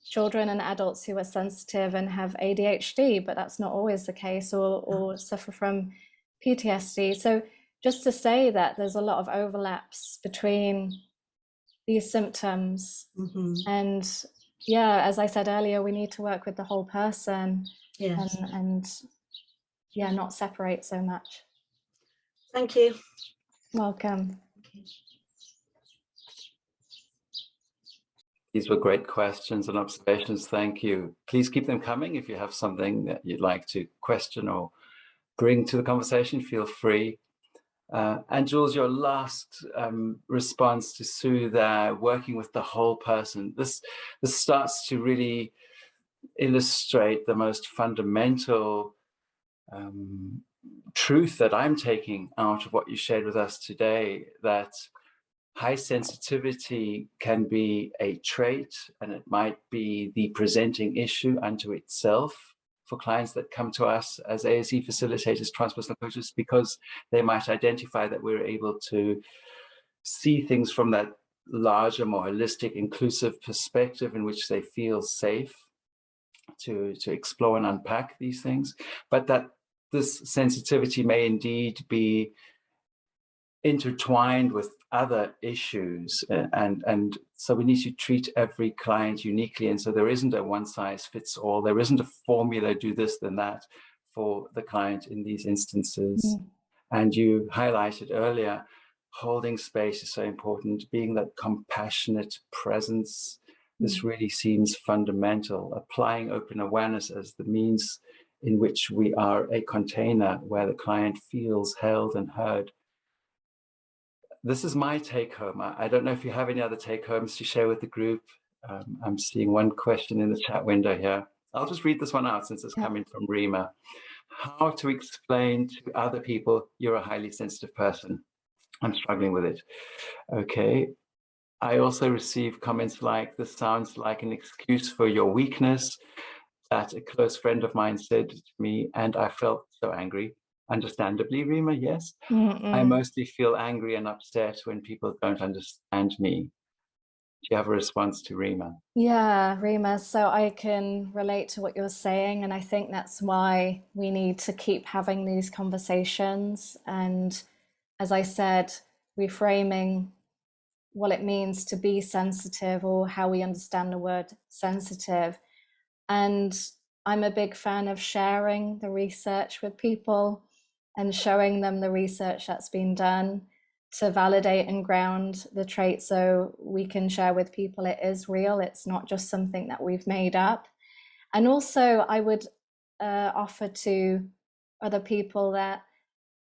B: children and adults who are sensitive and have ADHD, but that's not always the case, or suffer from PTSD. So just to say that there's a lot of overlaps between these symptoms. And yeah, as I said earlier, we need to work with the whole person. And yeah, not separate so much.
E: Thank you.
B: Welcome.
A: These were great questions and observations. Thank you. Please keep them coming. If you have something that you'd like to question or bring to the conversation, feel free. And Jules, your last response to Sue there, working with the whole person, this starts to really illustrate the most fundamental truth that I'm taking out of what you shared with us today, that high sensitivity can be a trait, and it might be the presenting issue unto itself for clients that come to us as ASE facilitators, transpersonal coaches, because they might identify that we're able to see things from that larger, more holistic, inclusive perspective in which they feel safe to explore and unpack these things, but that this sensitivity may indeed be intertwined with other issues, and so we need to treat every client uniquely. And so there isn't a one size fits all, there isn't a formula, do this then that for the client in these instances. And you highlighted earlier, holding space is so important, being that compassionate presence. This really seems fundamental, applying open awareness as the means in which we are a container where the client feels held and heard. This is my take home. I don't know if you have any other take homes to share with the group. I'm seeing one question in the chat window here. I'll just read this one out since it's coming from Rima. How to explain to other people you're a highly sensitive person? I'm struggling with it. Okay. I also receive comments like, this sounds like an excuse for your weakness, that a close friend of mine said to me, and I felt so angry. Understandably, Rima, yes. I mostly feel angry and upset when people don't understand me. Do you have a response to Rima?
B: Yeah, Rima, so I can relate to what you're saying, and I think that's why we need to keep having these conversations. And as I said, reframing what it means to be sensitive, or how we understand the word sensitive. And I'm a big fan of sharing the research with people and showing them the research that's been done to validate and ground the trait so we can share with people it is real. It's not just something that we've made up. And also I would offer to other people that,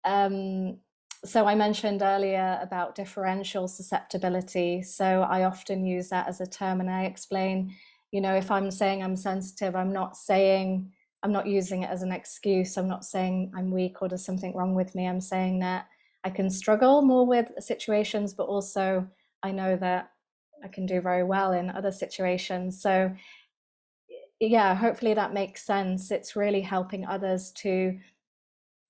B: so I mentioned earlier about differential susceptibility. So I often use that as a term, and I explain, if I'm saying I'm sensitive, I'm not using it as an excuse. I'm not saying I'm weak or there's something wrong with me. I'm saying that I can struggle more with situations, but also I know that I can do very well in other situations. So yeah, hopefully that makes sense. It's really helping others to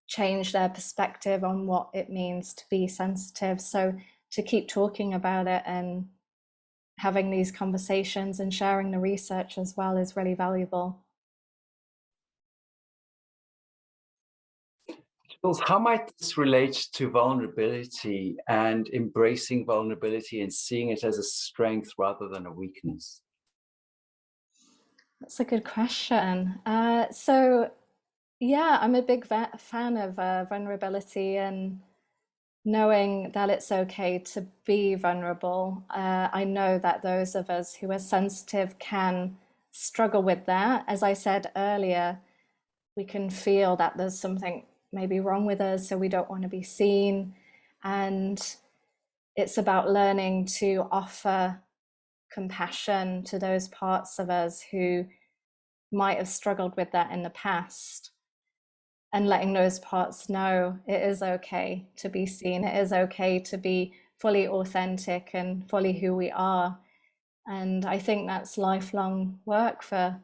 B: change their perspective on what it means to be sensitive. So to keep talking about it and having these conversations and sharing the research as well is really valuable.
A: Jules, how might this relate to vulnerability and embracing vulnerability and seeing it as a strength rather than a weakness?
B: That's a good question. So yeah, I'm a big fan of vulnerability and knowing that it's okay to be vulnerable. I know that those of us who are sensitive can struggle with that. As I said earlier, we can feel that there's something maybe wrong with us, so we don't want to be seen. And it's about learning to offer compassion to those parts of us who might have struggled with that in the past, and letting those parts know it is okay to be seen. It is okay to be fully authentic and fully who we are. And I think that's lifelong work for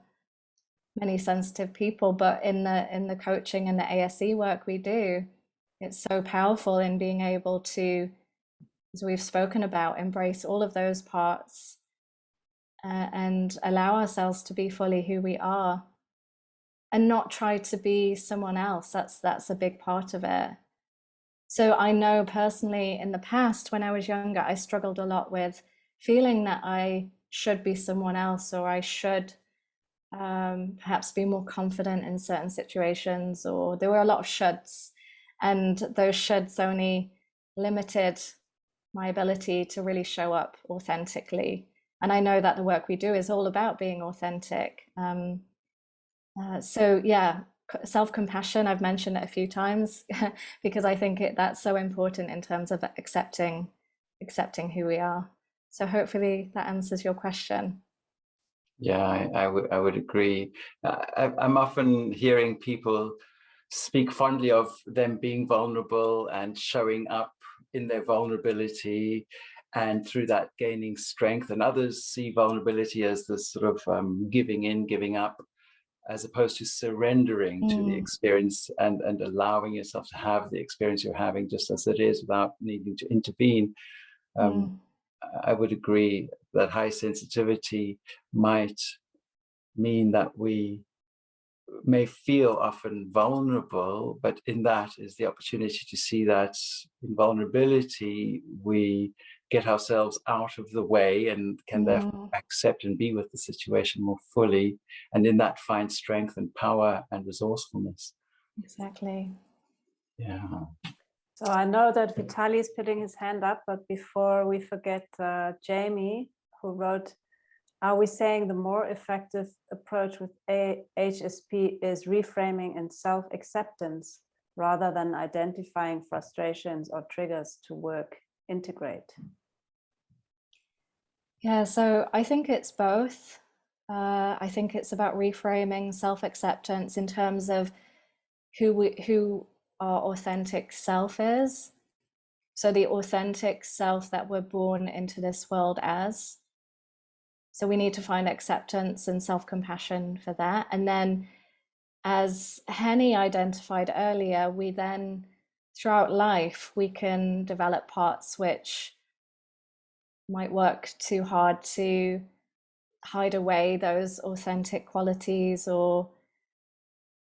B: many sensitive people, but in the coaching and the ASE work we do, it's so powerful in being able to, as we've spoken about, embrace all of those parts and allow ourselves to be fully who we are and not try to be someone else. That's a big part of it. So I know personally in the past, when I was younger, I struggled a lot with feeling that I should be someone else, or I should perhaps be more confident in certain situations, or there were a lot of shoulds, and those shoulds only limited my ability to really show up authentically. And I know that the work we do is all about being authentic. So yeah, self-compassion, I've mentioned it a few times because I think that's so important in terms of accepting who we are. So hopefully that answers your question.
A: Yeah, I would agree. I'm often hearing people speak fondly of them being vulnerable and showing up in their vulnerability, and through that gaining strength. And others see vulnerability as this sort of giving in, giving up, as opposed to surrendering to the experience and allowing yourself to have the experience you're having just as it is without needing to intervene. I would agree that high sensitivity might mean that we may feel often vulnerable, but in that is the opportunity to see that in vulnerability, we get ourselves out of the way and can therefore accept and be with the situation more fully, and in that find strength and power and resourcefulness.
B: Exactly.
A: Yeah.
F: So I know that Vitaly is putting his hand up, but before we forget, Jamie, who wrote, are we saying the more effective approach with HSP is reframing and self-acceptance rather than identifying frustrations or triggers to work integrate?
B: Yeah, so I think it's both. I think it's about reframing self-acceptance in terms of who our authentic self is. So the authentic self that we're born into this world as. So we need to find acceptance and self-compassion for that. And then, as Henny identified earlier, we then, throughout life, we can develop parts which might work too hard to hide away those authentic qualities or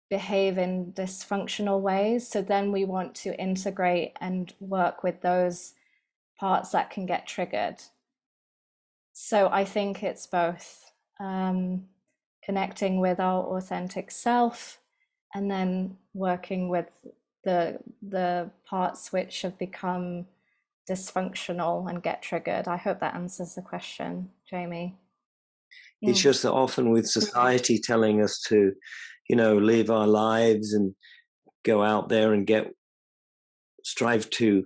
B: behave in dysfunctional ways. So then we want to integrate and work with those parts that can get triggered. So I think it's both connecting with our authentic self and then working with the parts which have become dysfunctional and get triggered. I hope that answers the question, Jamie.
G: It's just that often with society telling us to, live our lives and go out there and strive to,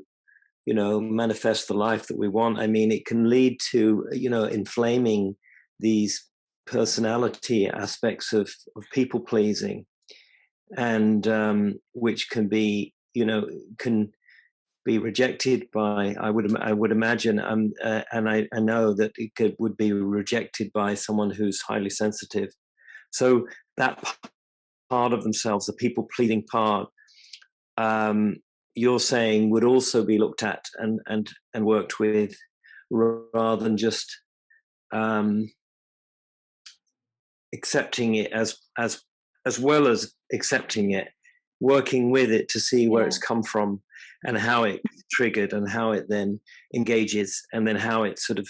G: manifest the life that we want. I mean, it can lead to, inflaming these personality aspects of people pleasing, and which can be, can be rejected by, I would imagine, and I know that it would be rejected by someone who's highly sensitive. So that part of themselves, the people pleasing part, you're saying would also be looked at and worked with, rather than just accepting it as well as accepting it, working with it to see where it's come from and how it triggered and how it then engages, and then how it sort of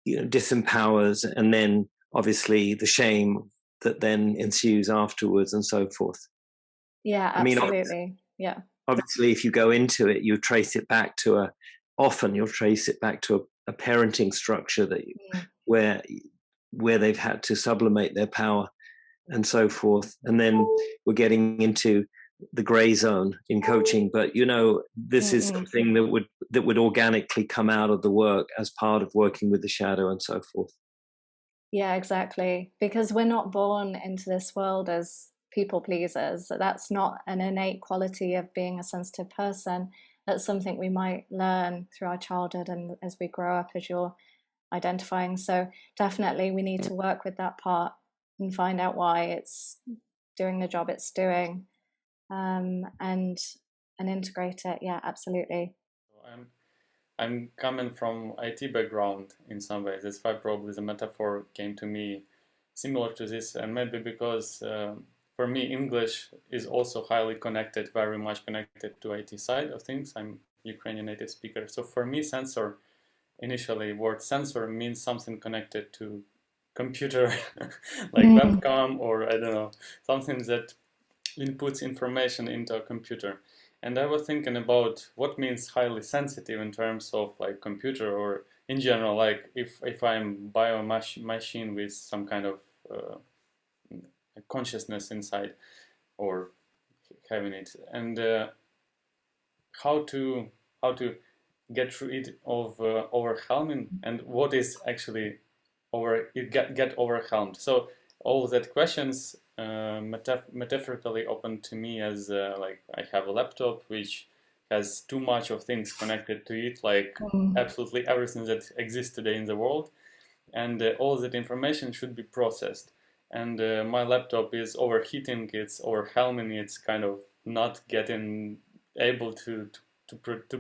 G: disempowers, and then obviously the shame that then ensues afterwards and so forth.
B: Yeah, absolutely.
G: Obviously, if you go into it, you trace it back to often you'll trace it back to a parenting structure that where they've had to sublimate their power and so forth. And then we're getting into the gray zone in coaching, but this is something that would organically come out of the work as part of working with the shadow and so forth.
B: Yeah, exactly. Because we're not born into this world as people pleasers. That's not an innate quality of being a sensitive person. That's something we might learn through our childhood and as we grow up, as you're identifying. So definitely we need to work with that part and find out why it's doing the job it's doing, and integrate it. Yeah, absolutely.
H: I'm coming from IT background in some ways. That's why probably the metaphor came to me similar to this, and maybe because for me English is also highly connected, very much connected to IT side of things. I'm Ukrainian native speaker, so for me sensor, initially word sensor means something connected to computer, like webcam, or I don't know, something that inputs information into a computer. And I was thinking about what means highly sensitive in terms of like computer, or in general, like if I'm bio machine with some kind of consciousness inside, or having it, and how to get rid of overwhelming, and what is actually get overwhelmed. So all that questions metaphorically open to me as like I have a laptop which has too much of things connected to it, like absolutely everything that exists today in the world, and all that information should be processed. And my laptop is overheating, it's overwhelming, it's kind of not getting able to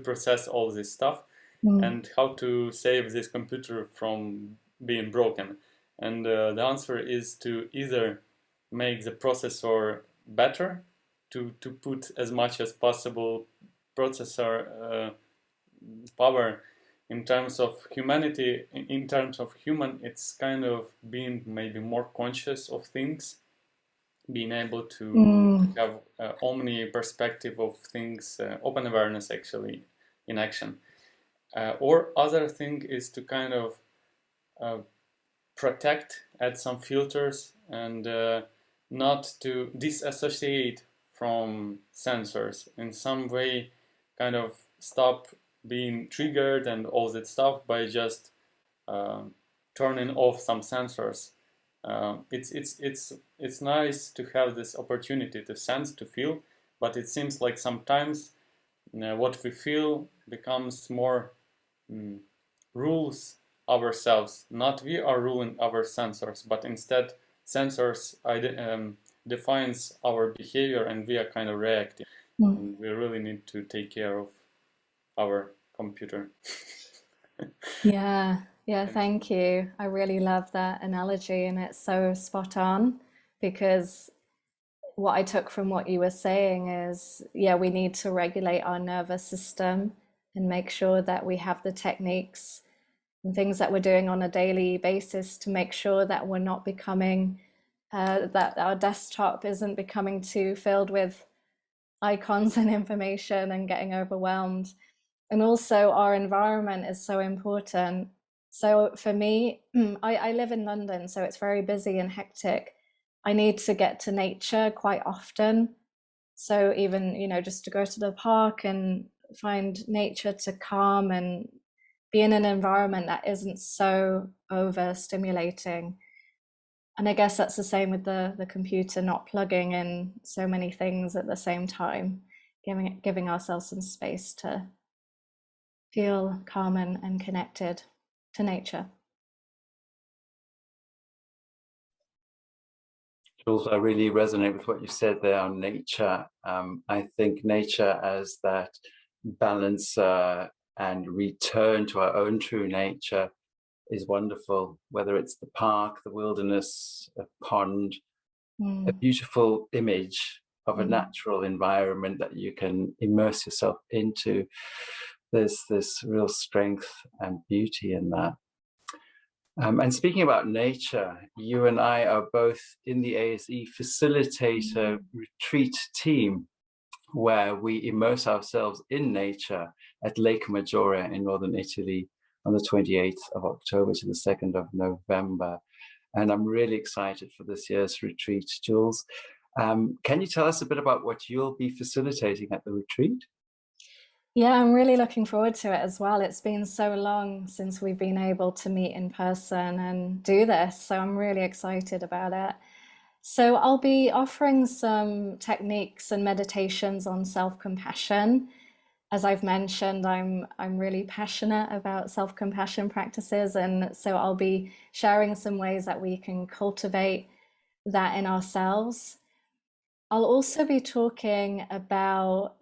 H: process all this stuff, and how to save this computer from being broken. And the answer is to either make the processor better, to put as much as possible processor power in terms of humanity. In terms of human, it's kind of being maybe more conscious of things, being able to have omni perspective of things, open awareness actually in action. Or other thing is to kind of protect, add some filters, and not to disassociate from sensors in some way, kind of stop being triggered and all that stuff by just turning off some sensors. It's nice to have this opportunity to sense, to feel, but it seems like sometimes what we feel becomes more rules ourselves. Not we are ruling our sensors, but instead sensors defines our behavior, and we are kind of reacting. And we really need to take care of our computer.
B: Yeah, thank you. I really love that analogy, and it's so spot on, because what I took from what you were saying is, we need to regulate our nervous system and make sure that we have the techniques and things that we're doing on a daily basis to make sure that we're not becoming, that our desktop isn't becoming too filled with icons and information and getting overwhelmed. And also our environment is so important. So for me, I live in London, so it's very busy and hectic. I need to get to nature quite often. So even, you know, just to go to the park and find nature to calm and be in an environment that isn't so overstimulating. And I guess that's the same with the computer, not plugging in so many things at the same time, giving ourselves some space to feel calm and connected to nature.
A: Jules, I really resonate with what you said there on nature. I think nature as that balancer and return to our own true nature is wonderful, whether it's the park, the wilderness, a pond, a beautiful image of a natural environment that you can immerse yourself into. There's this real strength and beauty in that. And speaking about nature, you and I are both in the ASE facilitator retreat team, where we immerse ourselves in nature at Lake Maggiore in northern Italy on the 28th of October to the 2nd of November. And I'm really excited for this year's retreat. Jules, can you tell us a bit about what you'll be facilitating at the retreat?
B: Yeah, I'm really looking forward to it as well. It's been so long since we've been able to meet in person and do this, so I'm really excited about it. So I'll be offering some techniques and meditations on self-compassion. As I've mentioned, I'm really passionate about self-compassion practices, and so I'll be sharing some ways that we can cultivate that in ourselves. I'll also be talking about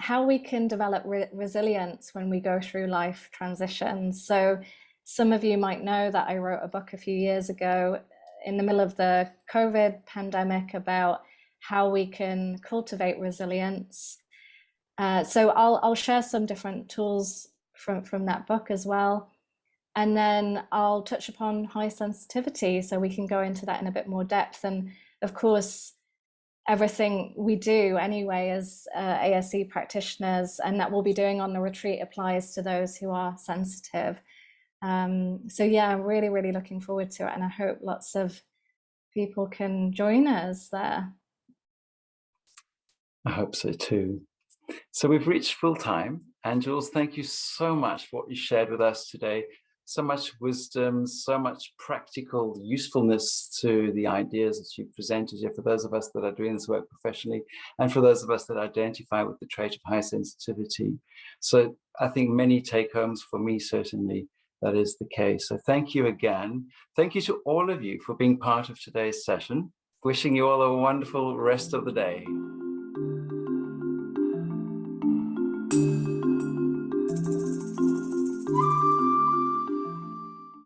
B: how we can develop resilience when we go through life transitions. So some of you might know that I wrote a book a few years ago in the middle of the COVID pandemic about how we can cultivate resilience. So I'll share some different tools from that book as well. And then I'll touch upon high sensitivity, so we can go into that in a bit more depth. And of course, everything we do anyway as ASE practitioners, and that we'll be doing on the retreat, applies to those who are sensitive. So yeah, I'm really, really looking forward to it, and I hope lots of people can join us there.
A: I hope so too. So we've reached full time, and Jules, thank you so much for what you shared with us today. So much wisdom, so much practical usefulness to the ideas that you presented here for those of us that are doing this work professionally, and for those of us that identify with the trait of high sensitivity. So I think many take-homes for me, certainly, that is the case. So thank you again. Thank you to all of you for being part of today's session. Wishing you all a wonderful rest of the day.